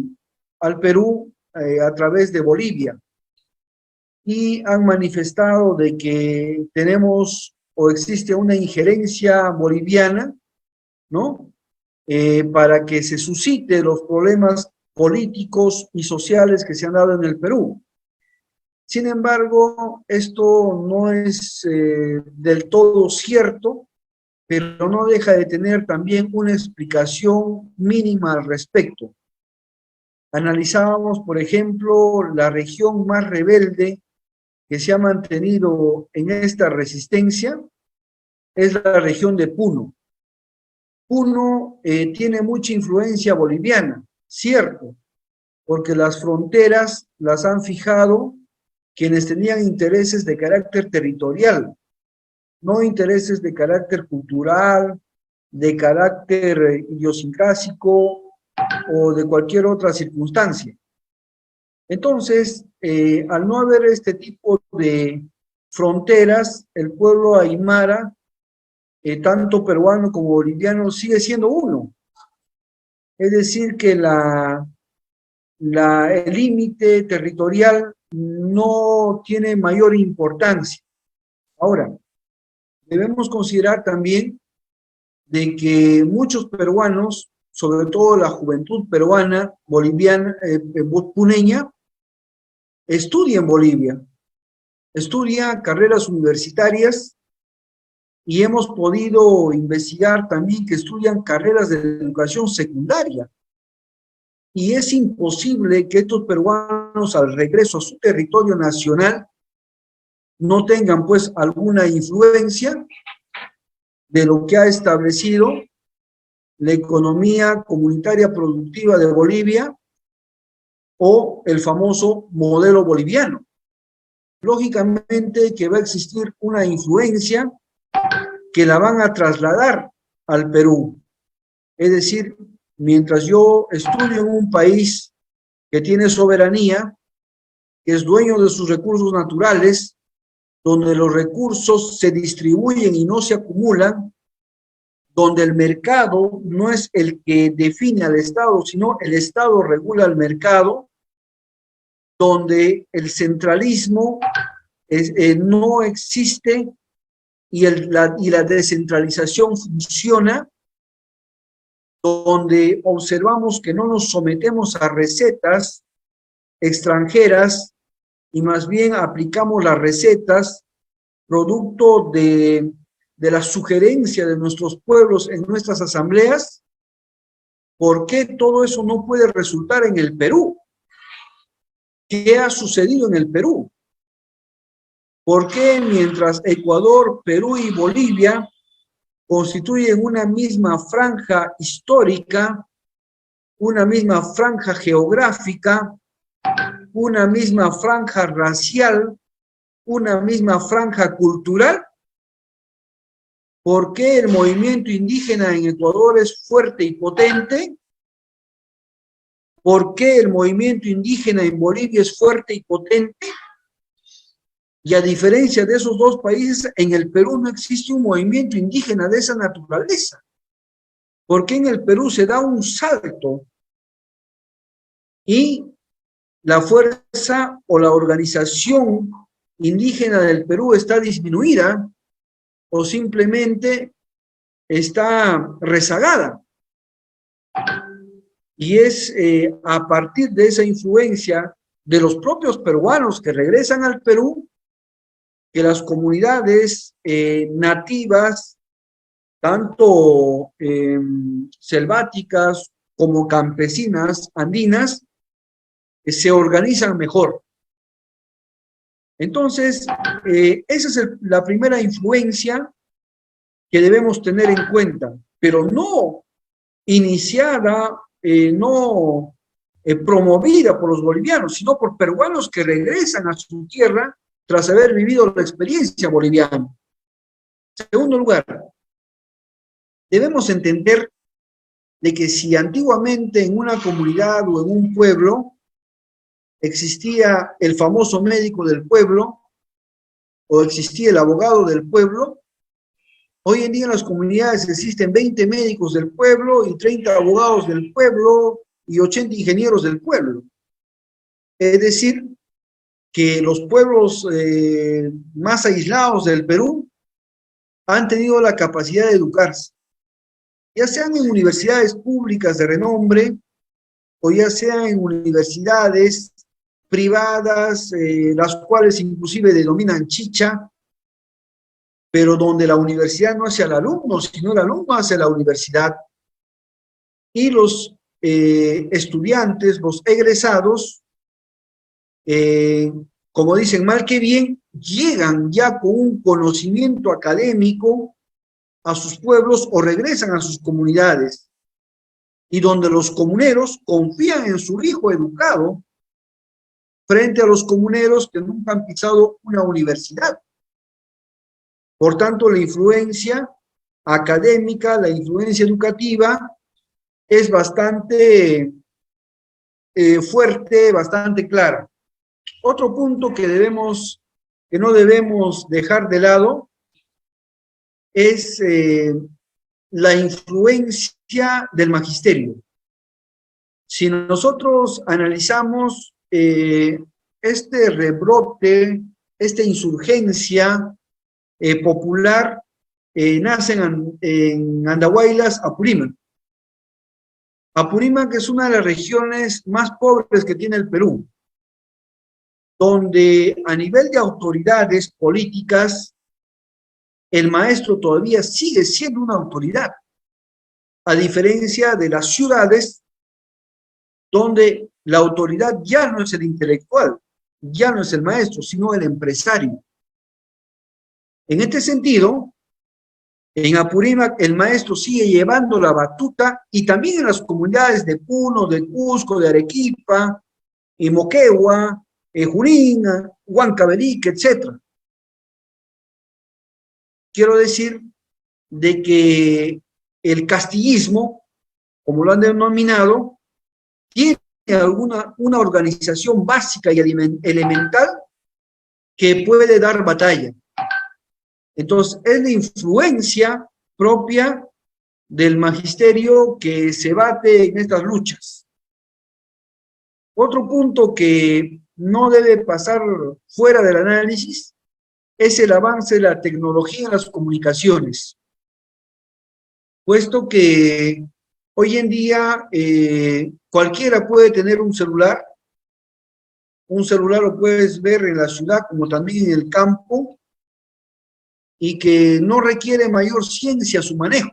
Speaker 4: al Perú, a través de Bolivia. Y han manifestado de que tenemos o existe una injerencia boliviana, ¿no?, para que se suscite los problemas políticos y sociales que se han dado en el Perú. Sin embargo, esto no es del todo cierto, pero no deja de tener también una explicación mínima al respecto. Analizábamos, por ejemplo, la región más rebelde que se ha mantenido en esta resistencia, es la región de Puno. Puno tiene mucha influencia boliviana, cierto, porque las fronteras las han fijado quienes tenían intereses de carácter territorial, no intereses de carácter cultural, de carácter idiosincrásico o de cualquier otra circunstancia. Entonces, al no haber este tipo de fronteras, el pueblo aymara, tanto peruano como boliviano, sigue siendo uno. Es decir, que el límite territorial no tiene mayor importancia. Ahora, debemos considerar también de que muchos peruanos, sobre todo la juventud peruana, boliviana, puneña, estudia en Bolivia, estudia carreras universitarias y hemos podido investigar también que estudian carreras de educación secundaria. Y es imposible que estos peruanos al regreso a su territorio nacional no tengan pues alguna influencia de lo que ha establecido la economía comunitaria productiva de Bolivia o el famoso modelo boliviano. Lógicamente que va a existir una influencia que la van a trasladar al Perú. Es decir, mientras yo estudio en un país que tiene soberanía, que es dueño de sus recursos naturales, donde los recursos se distribuyen y no se acumulan, donde el mercado no es el que define al Estado, sino el Estado regula el mercado, donde el centralismo no existe y la descentralización funciona, donde observamos que no nos sometemos a recetas extranjeras y más bien aplicamos las recetas producto de la sugerencia de nuestros pueblos en nuestras asambleas. ¿Por qué todo eso no puede resultar en el Perú? ¿Qué ha sucedido en el Perú? ¿Por qué mientras Ecuador, Perú y Bolivia constituyen una misma franja histórica, una misma franja geográfica, una misma franja racial, una misma franja cultural? ¿Por qué el movimiento indígena en Ecuador es fuerte y potente? ¿Por qué el movimiento indígena en Bolivia es fuerte y potente? Y a diferencia de esos dos países, en el Perú no existe un movimiento indígena de esa naturaleza. ¿Por qué en el Perú se da un salto y la fuerza o la organización indígena del Perú está disminuida o simplemente está rezagada? Y es a partir de esa influencia de los propios peruanos que regresan al Perú que las comunidades nativas, tanto selváticas como campesinas andinas, se organizan mejor. Entonces, esa es la primera influencia que debemos tener en cuenta, pero no iniciada, no promovida por los bolivianos, sino por peruanos que regresan a su tierra tras haber vivido la experiencia boliviana. En segundo lugar, debemos entender de que si antiguamente en una comunidad o en un pueblo existía el famoso médico del pueblo o existía el abogado del pueblo, hoy en día en las comunidades existen 20 médicos del pueblo y 30 abogados del pueblo y 80 ingenieros del pueblo. Es decir, que los pueblos más aislados del Perú han tenido la capacidad de educarse, ya sean en universidades públicas de renombre o ya sean en universidades privadas, las cuales inclusive denominan chicha, pero donde la universidad no hace al alumno, sino el alumno hace la universidad. Y los estudiantes, los egresados, como dicen mal que bien, llegan ya con un conocimiento académico a sus pueblos o regresan a sus comunidades, y donde los comuneros confían en su hijo educado frente a los comuneros que nunca han pisado una universidad. Por tanto, la influencia académica, la influencia educativa es bastante fuerte, bastante clara. Otro punto que debemos que no debemos dejar de lado es la influencia del magisterio. Si nosotros analizamos este rebrote, esta insurgencia popular, nace en Andahuaylas, Apurímac. Apurímac es una de las regiones más pobres que tiene el Perú, donde a nivel de autoridades políticas, el maestro todavía sigue siendo una autoridad, a diferencia de las ciudades donde la autoridad ya no es el intelectual, ya no es el maestro, sino el empresario. En este sentido, en Apurímac el maestro sigue llevando la batuta, y también en las comunidades de Puno, de Cusco, de Arequipa, y Moquegua, Junín, Huancavelica, etc. Quiero decir de que el castillismo, como lo han denominado, tiene una organización básica y elemental que puede dar batalla. Entonces, es la influencia propia del magisterio que se bate en estas luchas. Otro punto que no debe pasar fuera del análisis es el avance de la tecnología en las comunicaciones, puesto que hoy en día cualquiera puede tener un celular lo puedes ver en la ciudad como también en el campo, y que no requiere mayor ciencia su manejo.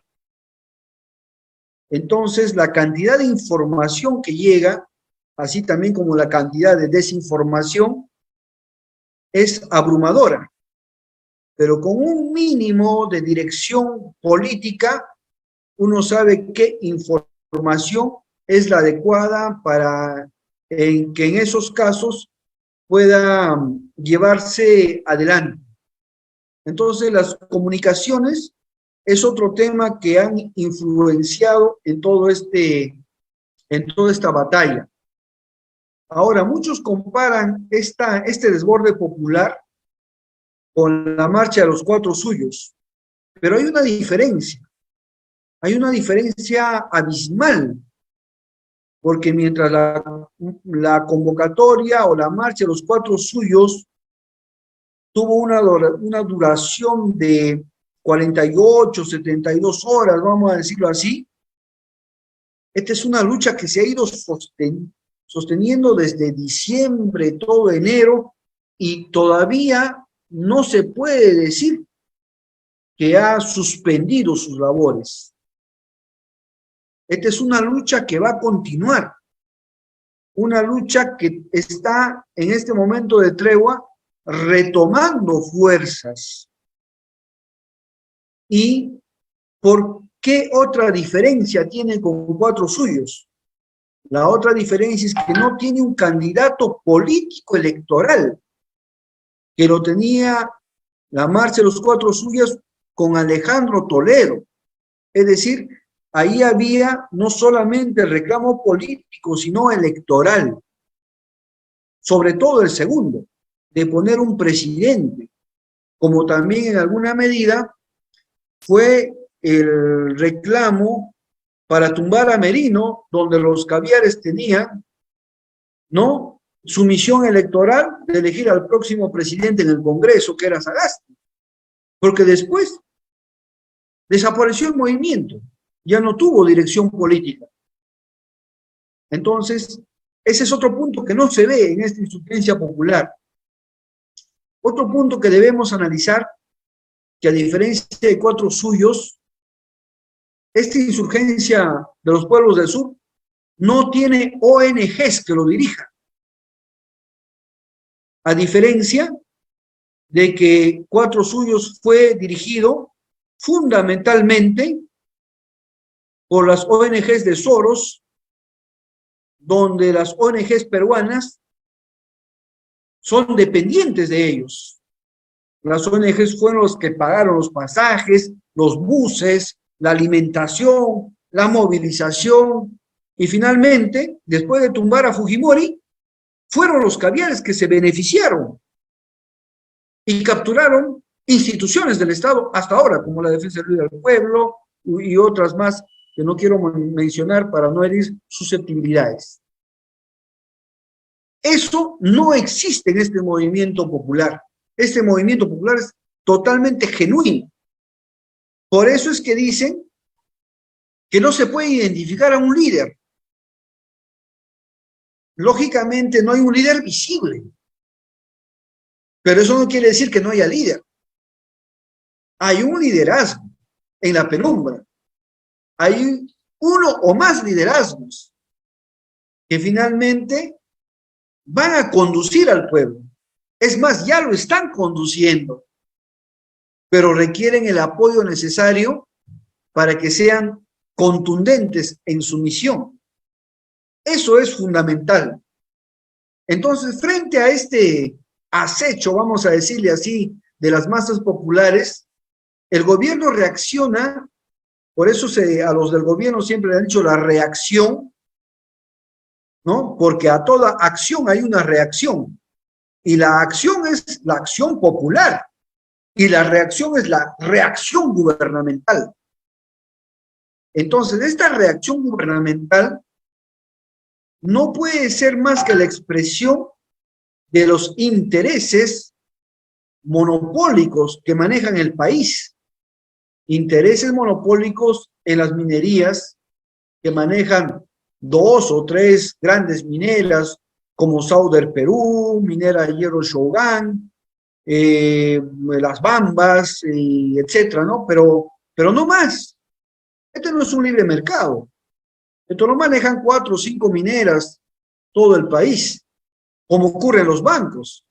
Speaker 4: Entonces, la cantidad de información que llega, así también como la cantidad de desinformación, es abrumadora. Pero con un mínimo de dirección política, uno sabe qué información es la adecuada para que en esos casos pueda llevarse adelante. Entonces, las comunicaciones es otro tema que han influenciado en toda esta batalla. Ahora, muchos comparan este desborde popular con la marcha de los 4 suyos, pero hay una diferencia abismal, porque mientras la convocatoria o la marcha de los 4 suyos tuvo una duración de 48, 72 horas, vamos a decirlo así, esta es una lucha que se ha ido sosteniendo desde diciembre, todo enero, y todavía no se puede decir que ha suspendido sus labores. Esta es una lucha que va a continuar, una lucha que está en este momento de tregua retomando fuerzas. ¿Y por qué otra diferencia tiene con 4 suyos? La otra diferencia es que no tiene un candidato político electoral, que lo tenía la marcha de los 4 suyos con Alejandro Toledo. Es decir, ahí había no solamente el reclamo político, sino electoral. Sobre todo el segundo, de poner un presidente, como también en alguna medida fue el reclamo para tumbar a Merino, donde los caviares tenían, ¿no?, su misión electoral de elegir al próximo presidente en el Congreso, que era Sagasti, porque después desapareció el movimiento, ya no tuvo dirección política. Entonces, ese es otro punto que no se ve en esta insurgencia popular. Otro punto que debemos analizar, que a diferencia de 4 suyos, esta insurgencia de los pueblos del sur no tiene ONGs que lo dirijan. A diferencia de que 4 suyos fue dirigido fundamentalmente por las ONGs de Soros, donde las ONGs peruanas son dependientes de ellos. Las ONGs fueron los que pagaron los pasajes, los buses, la alimentación, la movilización, y finalmente, después de tumbar a Fujimori, fueron los caviares que se beneficiaron. y capturaron instituciones del Estado hasta ahora, como la Defensa del Pueblo y otras más que no quiero mencionar para no herir susceptibilidades. Eso no existe en este movimiento popular. Este movimiento popular es totalmente genuino. Por eso es que dicen que no se puede identificar a un líder. Lógicamente no hay un líder visible, pero eso no quiere decir que no haya líder. Hay un liderazgo en la penumbra. Hay uno o más liderazgos que finalmente van a conducir al pueblo. Es más, ya lo están conduciendo, pero requieren el apoyo necesario para que sean contundentes en su misión. Eso es fundamental. Entonces, frente a este acecho, vamos a decirle así, de las masas populares, el gobierno reacciona, por eso a los del gobierno siempre le han dicho la reacción, ¿no? Porque a toda acción hay una reacción, y la acción es la acción popular, y la reacción es la reacción gubernamental. Entonces, esta reacción gubernamental no puede ser más que la expresión de los intereses monopólicos que manejan el país. Intereses monopólicos en las minerías que manejan 2 o 3 grandes mineras como Sauder Perú, Minera Hierro Shogun, Las Bambas, etcétera, ¿no? Pero no más. Este no es un libre mercado. Esto lo manejan 4 o 5 mineras todo el país, como ocurre en los bancos.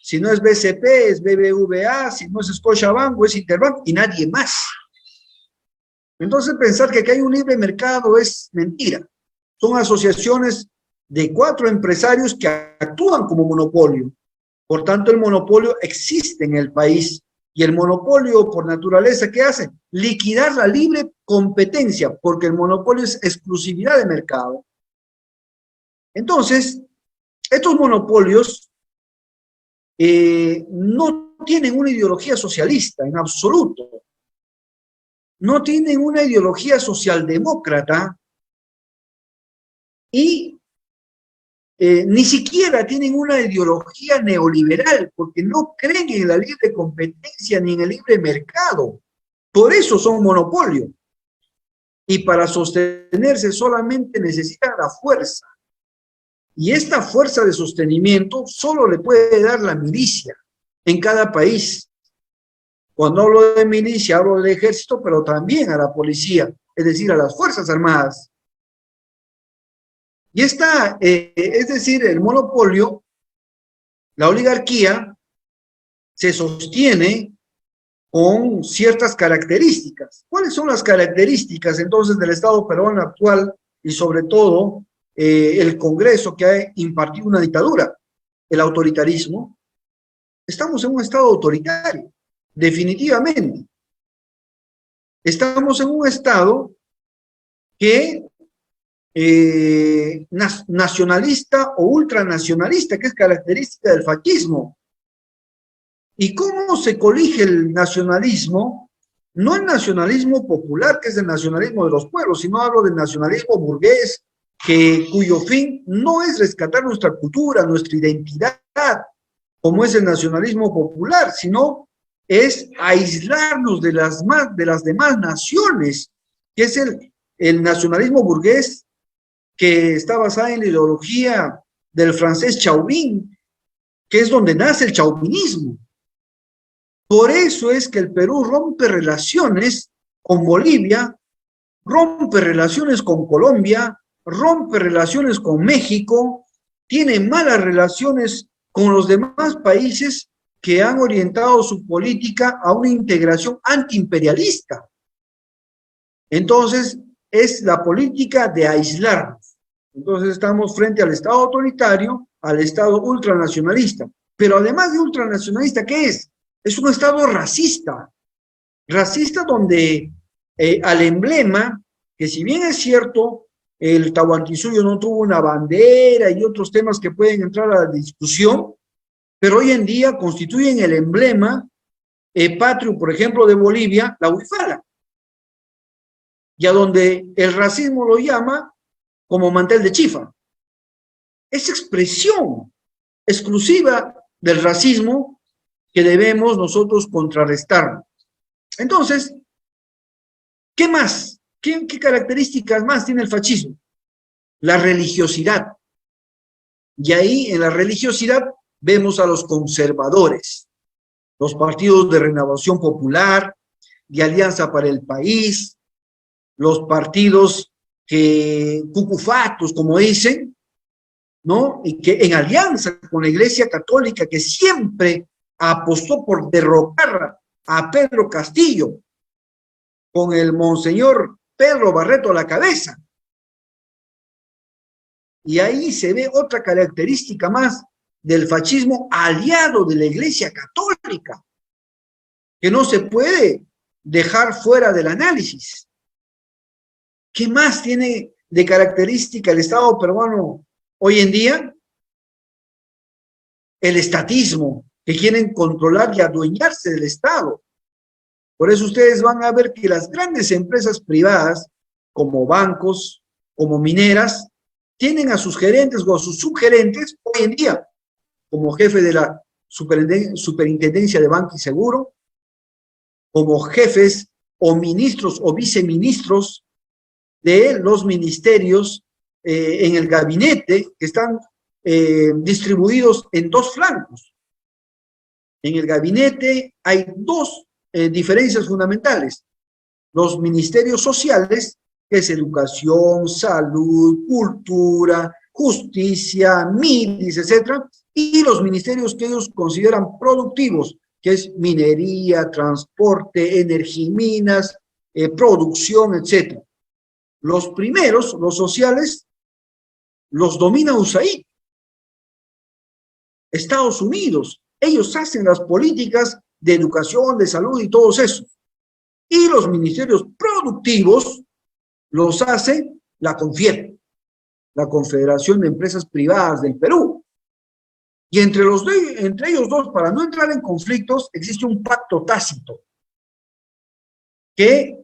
Speaker 4: Si no es BCP, es BBVA, si no es Scotiabank, es Interbank y nadie más. Entonces pensar que aquí hay un libre mercado es mentira. Son asociaciones de 4 empresarios que actúan como monopolio. Por tanto, el monopolio existe en el país. Y el monopolio, por naturaleza, ¿qué hace? Liquidar la libre competencia, porque el monopolio es exclusividad de mercado. Entonces, estos monopolios no tienen una ideología socialista en absoluto. No tienen una ideología socialdemócrata y ni siquiera tienen una ideología neoliberal, porque no creen en la libre competencia ni en el libre mercado. Por eso son monopolio. Y para sostenerse solamente necesitan la fuerza. Y esta fuerza de sostenimiento solo le puede dar la milicia en cada país. Cuando hablo de milicia, hablo del ejército, pero también a la policía, es decir, a las fuerzas armadas. Y esta, es decir, el monopolio, la oligarquía, se sostiene con ciertas características. ¿Cuáles son las características entonces del Estado peruano actual y sobre todo el Congreso que ha impartido una dictadura? El autoritarismo. Estamos en un Estado autoritario, definitivamente. Estamos en un Estado que nacionalista o ultranacionalista, que es característica del fascismo. ¿Y cómo se colige el nacionalismo? No el nacionalismo popular, que es el nacionalismo de los pueblos, sino hablo del nacionalismo burgués, cuyo fin no es rescatar nuestra cultura, nuestra identidad, como es el nacionalismo popular, sino es aislarnos de las demás naciones, que es el nacionalismo burgués, que está basada en la ideología del francés Chauvin, que es donde nace el chauvinismo. Por eso es que el Perú rompe relaciones con Bolivia, rompe relaciones con Colombia, rompe relaciones con México, tiene malas relaciones con los demás países que han orientado su política a una integración antiimperialista. Entonces, es la política de aislarnos. Entonces estamos frente al Estado autoritario, al Estado ultranacionalista. Pero además de ultranacionalista, ¿qué es? Es un Estado racista. Racista donde al emblema, que si bien es cierto, el Tahuantinsuyo no tuvo una bandera y otros temas que pueden entrar a la discusión, pero hoy en día constituyen el emblema patrio, por ejemplo, de Bolivia, la huifala, y a donde el racismo lo llama como mantel de chifa. Es expresión exclusiva del racismo que debemos nosotros contrarrestar. Entonces, ¿qué más? ¿Qué características más tiene el fascismo? La religiosidad. Y ahí, en la religiosidad, vemos a los conservadores, los partidos de Renovación Popular, de Alianza para el País, los partidos cucufatos, como dicen, ¿no? Y que en alianza con la Iglesia Católica, que siempre apostó por derrocar a Pedro Castillo, con el monseñor Pedro Barreto a la cabeza. Y ahí se ve otra característica más del fascismo aliado de la Iglesia Católica, que no se puede dejar fuera del análisis. ¿Qué más tiene de característica el Estado peruano hoy en día? El estatismo, que quieren controlar y adueñarse del Estado. Por eso ustedes van a ver que las grandes empresas privadas, como bancos, como mineras, tienen a sus gerentes o a sus subgerentes hoy en día como jefe de la Superintendencia de Banco y Seguro, como jefes o ministros o viceministros de los ministerios en el gabinete, que están distribuidos en dos flancos. En el gabinete hay dos diferencias fundamentales. Los ministerios sociales, que es educación, salud, cultura, justicia, MIDIS, etcétera, y los ministerios que ellos consideran productivos, que es minería, transporte, energía y minas, producción, etcétera. Los primeros, los sociales, los domina USAID, Estados Unidos. Ellos hacen las políticas de educación, de salud y todos esos. Y los ministerios productivos los hace la CONFIEP, la Confederación de Empresas Privadas del Perú. Y entre ellos dos, para no entrar en conflictos, existe un pacto tácito que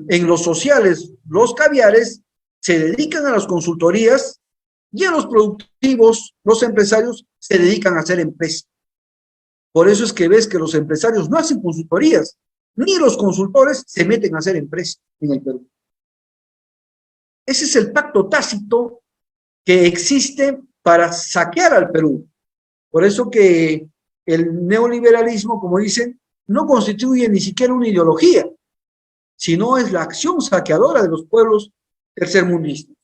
Speaker 4: en los sociales, los caviares se dedican a las consultorías y a los productivos, los empresarios, se dedican a hacer empresa. Por eso es que ves que los empresarios no hacen consultorías, ni los consultores se meten a hacer empresa en el Perú. Ese es el pacto tácito que existe para saquear al Perú. Por eso que el neoliberalismo, como dicen, no constituye ni siquiera una ideología, sino es la acción saqueadora de los pueblos tercermundistas.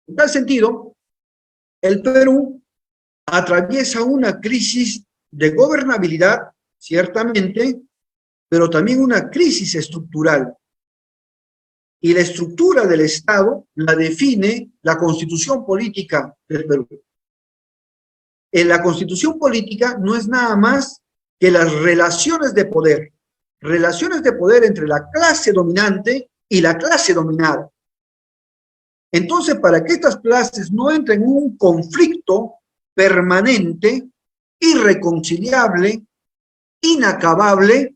Speaker 4: En tal sentido, el Perú atraviesa una crisis de gobernabilidad, ciertamente, pero también una crisis estructural. Y la estructura del Estado la define la Constitución Política del Perú. En la Constitución Política no es nada más que las relaciones de poder entre la clase dominante y la clase dominada. Entonces, para que estas clases no entren en un conflicto permanente, irreconciliable, inacabable,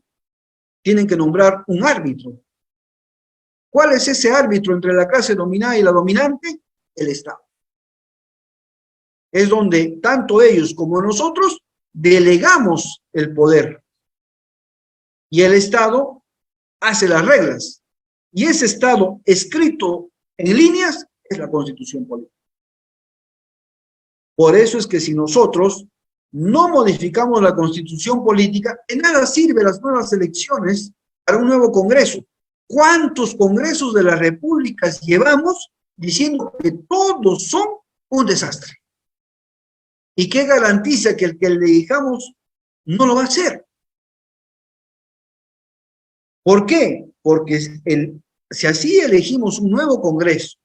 Speaker 4: tienen que nombrar un árbitro. ¿Cuál es ese árbitro entre la clase dominada y la dominante? El Estado. Es donde tanto ellos como nosotros delegamos el poder. Y el Estado hace las reglas. Y ese Estado escrito en líneas es la Constitución Política. Por eso es que si nosotros no modificamos la Constitución Política, de nada sirven las nuevas elecciones para un nuevo Congreso. ¿Cuántos congresos de las repúblicas llevamos diciendo que todos son un desastre? ¿Y qué garantiza que el que le dijamos no lo va a hacer? ¿Por qué? Porque si así elegimos un nuevo Congreso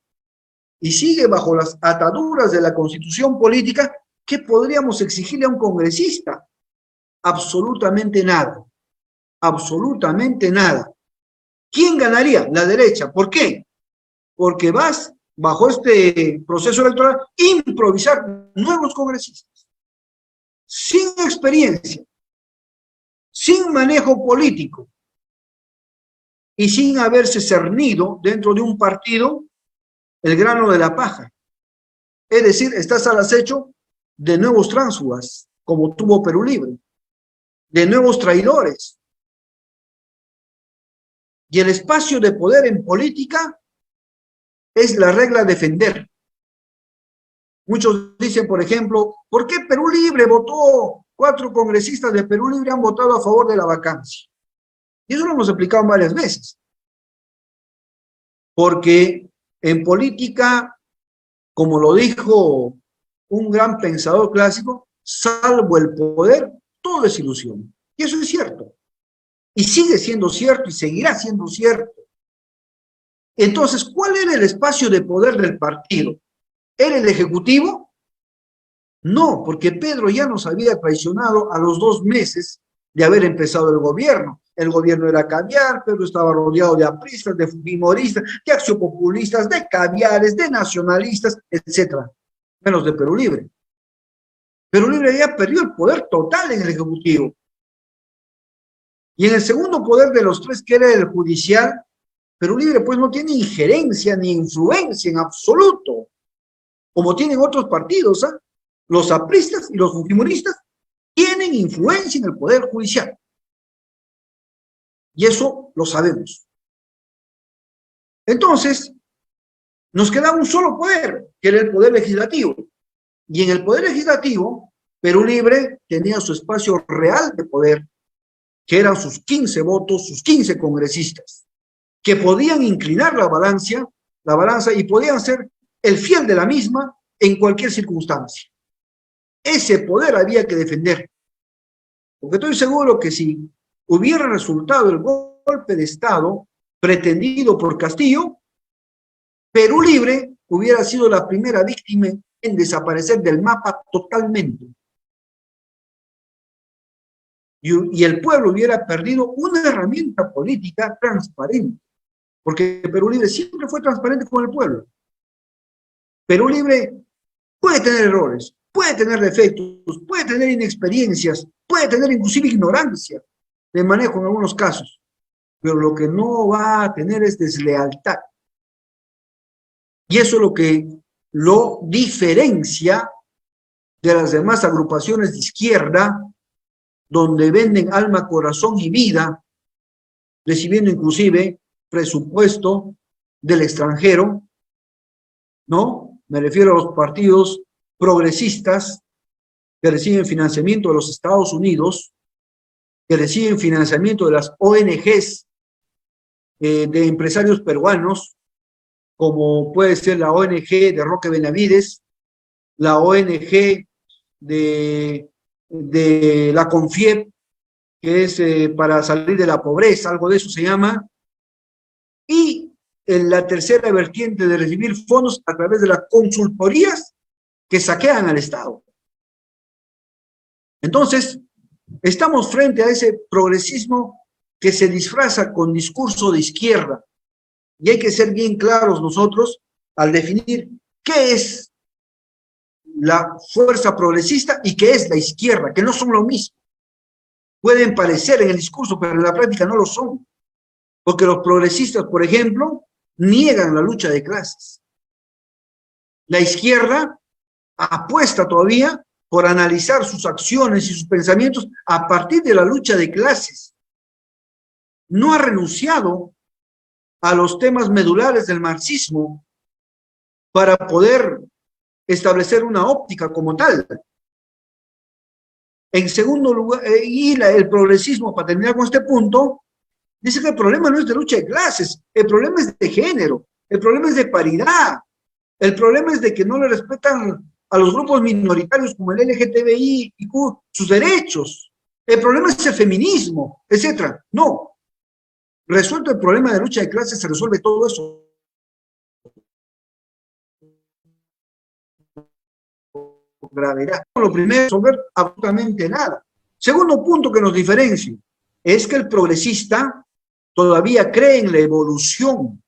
Speaker 4: y sigue bajo las ataduras de la Constitución Política, ¿qué podríamos exigirle a un congresista? Absolutamente nada. Absolutamente nada. ¿Quién ganaría? La derecha. ¿Por qué? Porque vas, bajo este proceso electoral, a improvisar nuevos congresistas. sin experiencia, sin manejo político y sin haberse cernido dentro de un partido el grano de la paja. Es decir, estás al acecho de nuevos tránsfugas, como tuvo Perú Libre, de nuevos traidores. Y el espacio de poder en política es la regla a defender. Muchos dicen, por ejemplo, ¿por qué Perú Libre votó? 4 congresistas de Perú Libre han votado a favor de la vacancia. Y eso lo hemos explicado varias veces. Porque en política, como lo dijo un gran pensador clásico, salvo el poder, todo es ilusión. Y eso es cierto. Y sigue siendo cierto y seguirá siendo cierto. Entonces, ¿cuál era el espacio de poder del partido? ¿Era el Ejecutivo? No, porque Pedro ya nos había traicionado a los 2 meses de haber empezado el gobierno. El gobierno era caviar, Pedro estaba rodeado de apristas, de fujimoristas, de accionpopulistas, de caviares, de nacionalistas, etcétera, menos de Perú Libre. Perú Libre ya perdió el poder total en el Ejecutivo. Y en el segundo poder de los 3, que era el judicial, Perú Libre pues no tiene injerencia ni influencia en absoluto, como tienen otros partidos, ¿ah? Los apristas y los fujimoristas tienen influencia en el poder judicial. Y eso lo sabemos. Entonces, nos queda un solo poder, que era el poder legislativo. Y en el poder legislativo, Perú Libre tenía su espacio real de poder, que eran sus 15 votos, sus 15 congresistas, que podían inclinar la balanza y podían ser el fiel de la misma en cualquier circunstancia. Ese poder había que defender. Porque estoy seguro que si hubiera resultado el golpe de Estado pretendido por Castillo, Perú Libre hubiera sido la primera víctima en desaparecer del mapa totalmente. Y el pueblo hubiera perdido una herramienta política transparente, porque Perú Libre siempre fue transparente con el pueblo. Perú Libre puede tener errores, puede tener defectos, puede tener inexperiencias, puede tener inclusive ignorancia de manejo en algunos casos, pero lo que no va a tener es deslealtad. Y eso es lo que lo diferencia de las demás agrupaciones de izquierda, donde venden alma, corazón y vida, recibiendo inclusive presupuesto del extranjero, ¿no? Me refiero a los partidos progresistas que reciben financiamiento de los Estados Unidos, que reciben financiamiento de las ONGs de empresarios peruanos, como puede ser la ONG de Roque Benavides, la ONG de la CONFIEP, que es para salir de la pobreza, algo de eso se llama, y en la tercera vertiente de recibir fondos a través de las consultorías que saquean al Estado. Entonces, estamos frente a ese progresismo que se disfraza con discurso de izquierda, y hay que ser bien claros nosotros al definir qué es la fuerza progresista y qué es la izquierda, que no son lo mismo. Pueden parecer en el discurso, pero en la práctica no lo son. Porque los progresistas, por ejemplo, niegan la lucha de clases. La izquierda apuesta todavía por analizar sus acciones y sus pensamientos a partir de la lucha de clases. No ha renunciado a los temas medulares del marxismo para poder establecer una óptica como tal. En segundo lugar, el progresismo, para terminar con este punto, dice que el problema no es de lucha de clases, el problema es de género, el problema es de paridad, el problema es de que no le respetan a los grupos minoritarios como el LGTBI y sus derechos, el problema es el feminismo, etcétera. No, resuelto el problema de lucha de clases, se resuelve todo eso. Gravedad. Lo primero es resolver absolutamente nada. Segundo punto que nos diferencia es que el progresista todavía cree en la evolución,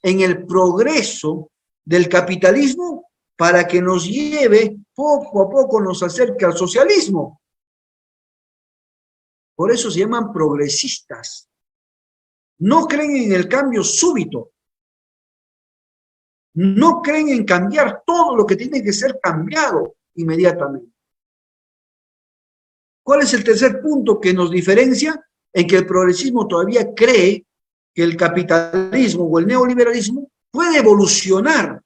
Speaker 4: en el progreso del capitalismo para que nos lleve poco a poco, nos acerque al socialismo. Por eso se llaman progresistas. No creen en el cambio súbito. No creen en cambiar todo lo que tiene que ser cambiado inmediatamente. ¿Cuál es el tercer punto que nos diferencia? En que el progresismo todavía cree que el capitalismo o el neoliberalismo puede evolucionar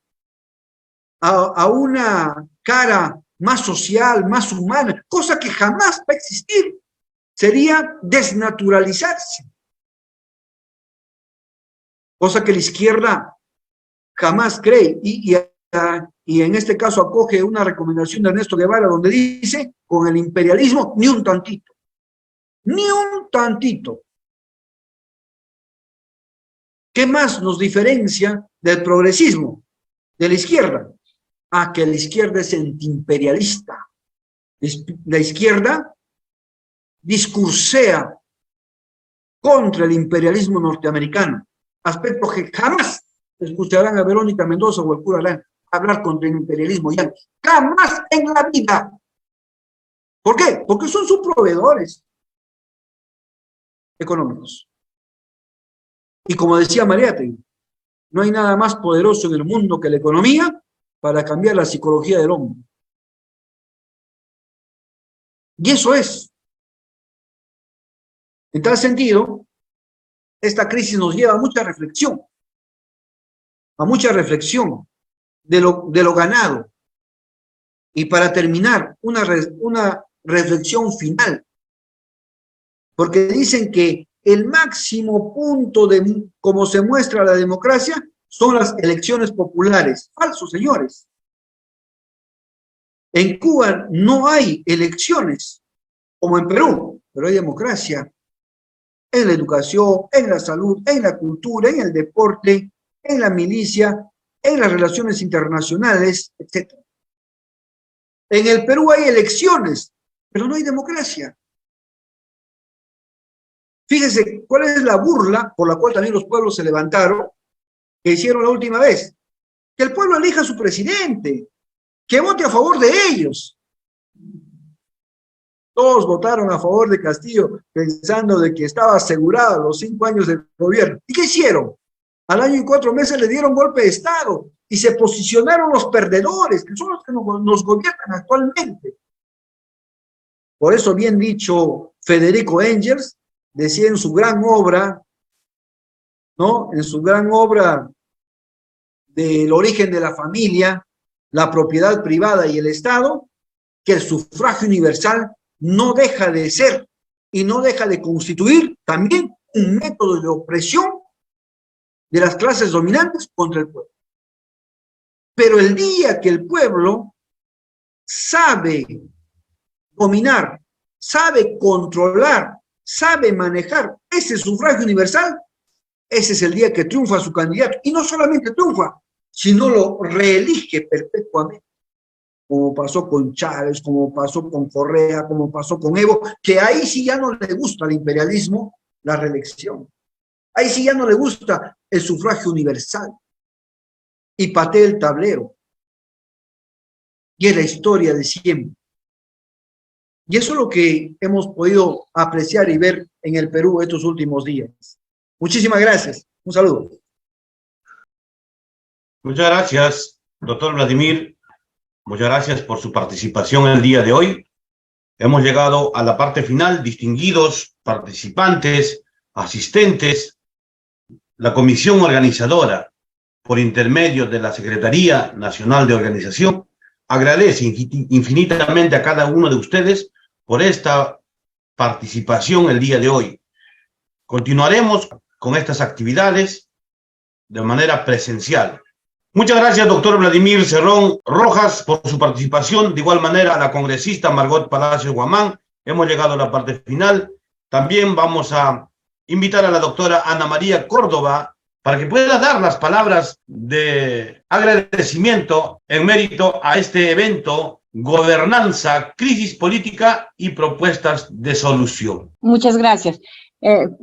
Speaker 4: a una cara más social, más humana, cosa que jamás va a existir. Sería desnaturalizarse. Cosa que la izquierda jamás cree. Y en este caso acoge una recomendación de Ernesto Guevara donde dice, con el imperialismo, ni un tantito. Ni un tantito. ¿Qué más nos diferencia del progresismo, de la izquierda? Que la izquierda es antiimperialista. La izquierda discursea contra el imperialismo norteamericano, aspecto que jamás escucharán a Verónica Mendoza o al cura Arán hablar contra el imperialismo yanqui. Jamás en la vida. ¿Por qué? Porque son sus proveedores económicos. Y como decía Mariátegui, no hay nada más poderoso en el mundo que la economía para cambiar la psicología del hombre. Y eso es. En tal sentido, esta crisis nos lleva a mucha reflexión de lo ganado. Y para terminar, una reflexión final, porque dicen que el máximo punto de cómo se muestra la democracia son las elecciones populares. Falso, señores. En Cuba no hay elecciones, como en Perú, pero hay democracia en la educación, en la salud, en la cultura, en el deporte, en la milicia, en las relaciones internacionales, etc. En el Perú hay elecciones, pero no hay democracia. Fíjense cuál es la burla por la cual también los pueblos se levantaron, que hicieron la última vez. Que el pueblo elija a su presidente, que vote a favor de ellos. Todos votaron a favor de Castillo pensando de que estaba asegurado los 5 años de gobierno. ¿Y qué hicieron? Al año y 4 meses le dieron golpe de Estado y se posicionaron los perdedores, que son los que nos gobiernan actualmente. Por eso, bien dicho, Federico Engels decía en su gran obra, ¿no? En su gran obra del origen de la familia, la propiedad privada y el Estado, que el sufragio universal no deja de ser y no deja de constituir también un método de opresión de las clases dominantes contra el pueblo. Pero el día que el pueblo sabe dominar, sabe controlar, sabe manejar ese sufragio universal, ese es el día que triunfa su candidato. Y no solamente triunfa, sino lo reelige perpetuamente. Como pasó con Chávez, como pasó con Correa, como pasó con Evo, que ahí sí ya no le gusta al imperialismo la reelección. Ahí sí ya no le gusta el sufragio universal. Y patea el tablero. Y es la historia de siempre. Y eso es lo que hemos podido apreciar y ver en el Perú estos últimos días. Muchísimas gracias. Un saludo.
Speaker 1: Muchas gracias, doctor Vladimir. Muchas gracias por su participación el día de hoy. Hemos llegado a la parte final, distinguidos participantes, asistentes, la comisión organizadora, por intermedio de la Secretaría Nacional de Organización, agradece infinitamente a cada uno de ustedes por esta participación el día de hoy. Continuaremos con estas actividades de manera presencial. Muchas gracias, doctor Vladimir Cerrón Rojas, por su participación. De igual manera, a la congresista Margot Palacios Guamán. Hemos llegado a la parte final. También vamos a invitar a la doctora Ana María Córdoba para que pueda dar las palabras de agradecimiento en mérito a este evento, Gobernanza, Crisis Política y Propuestas de Solución.
Speaker 2: Muchas gracias.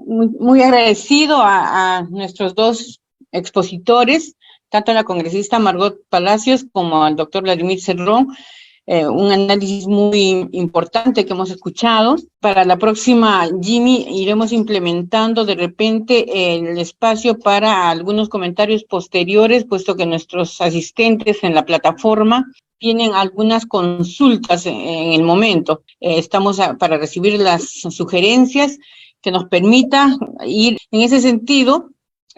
Speaker 2: Muy agradecido a nuestros dos expositores, tanto a la congresista Margot Palacios como al doctor Vladimir Cerrón. un análisis muy importante que hemos escuchado. Para la próxima, Jimmy, iremos implementando de repente el espacio para algunos comentarios posteriores, puesto que nuestros asistentes en la plataforma tienen algunas consultas en el momento. Estamos para recibir las sugerencias que nos permita ir en ese sentido.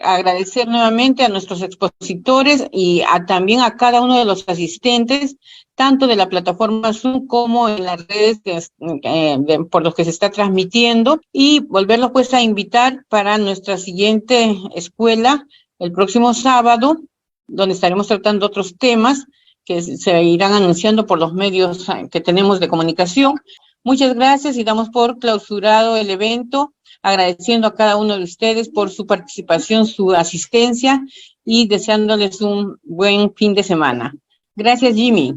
Speaker 2: Agradecer nuevamente a nuestros expositores y también a cada uno de los asistentes, tanto de la plataforma Zoom como en las redes por los que se está transmitiendo, y volverlos pues a invitar para nuestra siguiente escuela el próximo sábado, donde estaremos tratando otros temas que se irán anunciando por los medios que tenemos de comunicación. Muchas gracias y damos por clausurado el evento, agradeciendo a cada uno de ustedes por su participación, su asistencia y deseándoles un buen fin de semana. Gracias, Jimmy.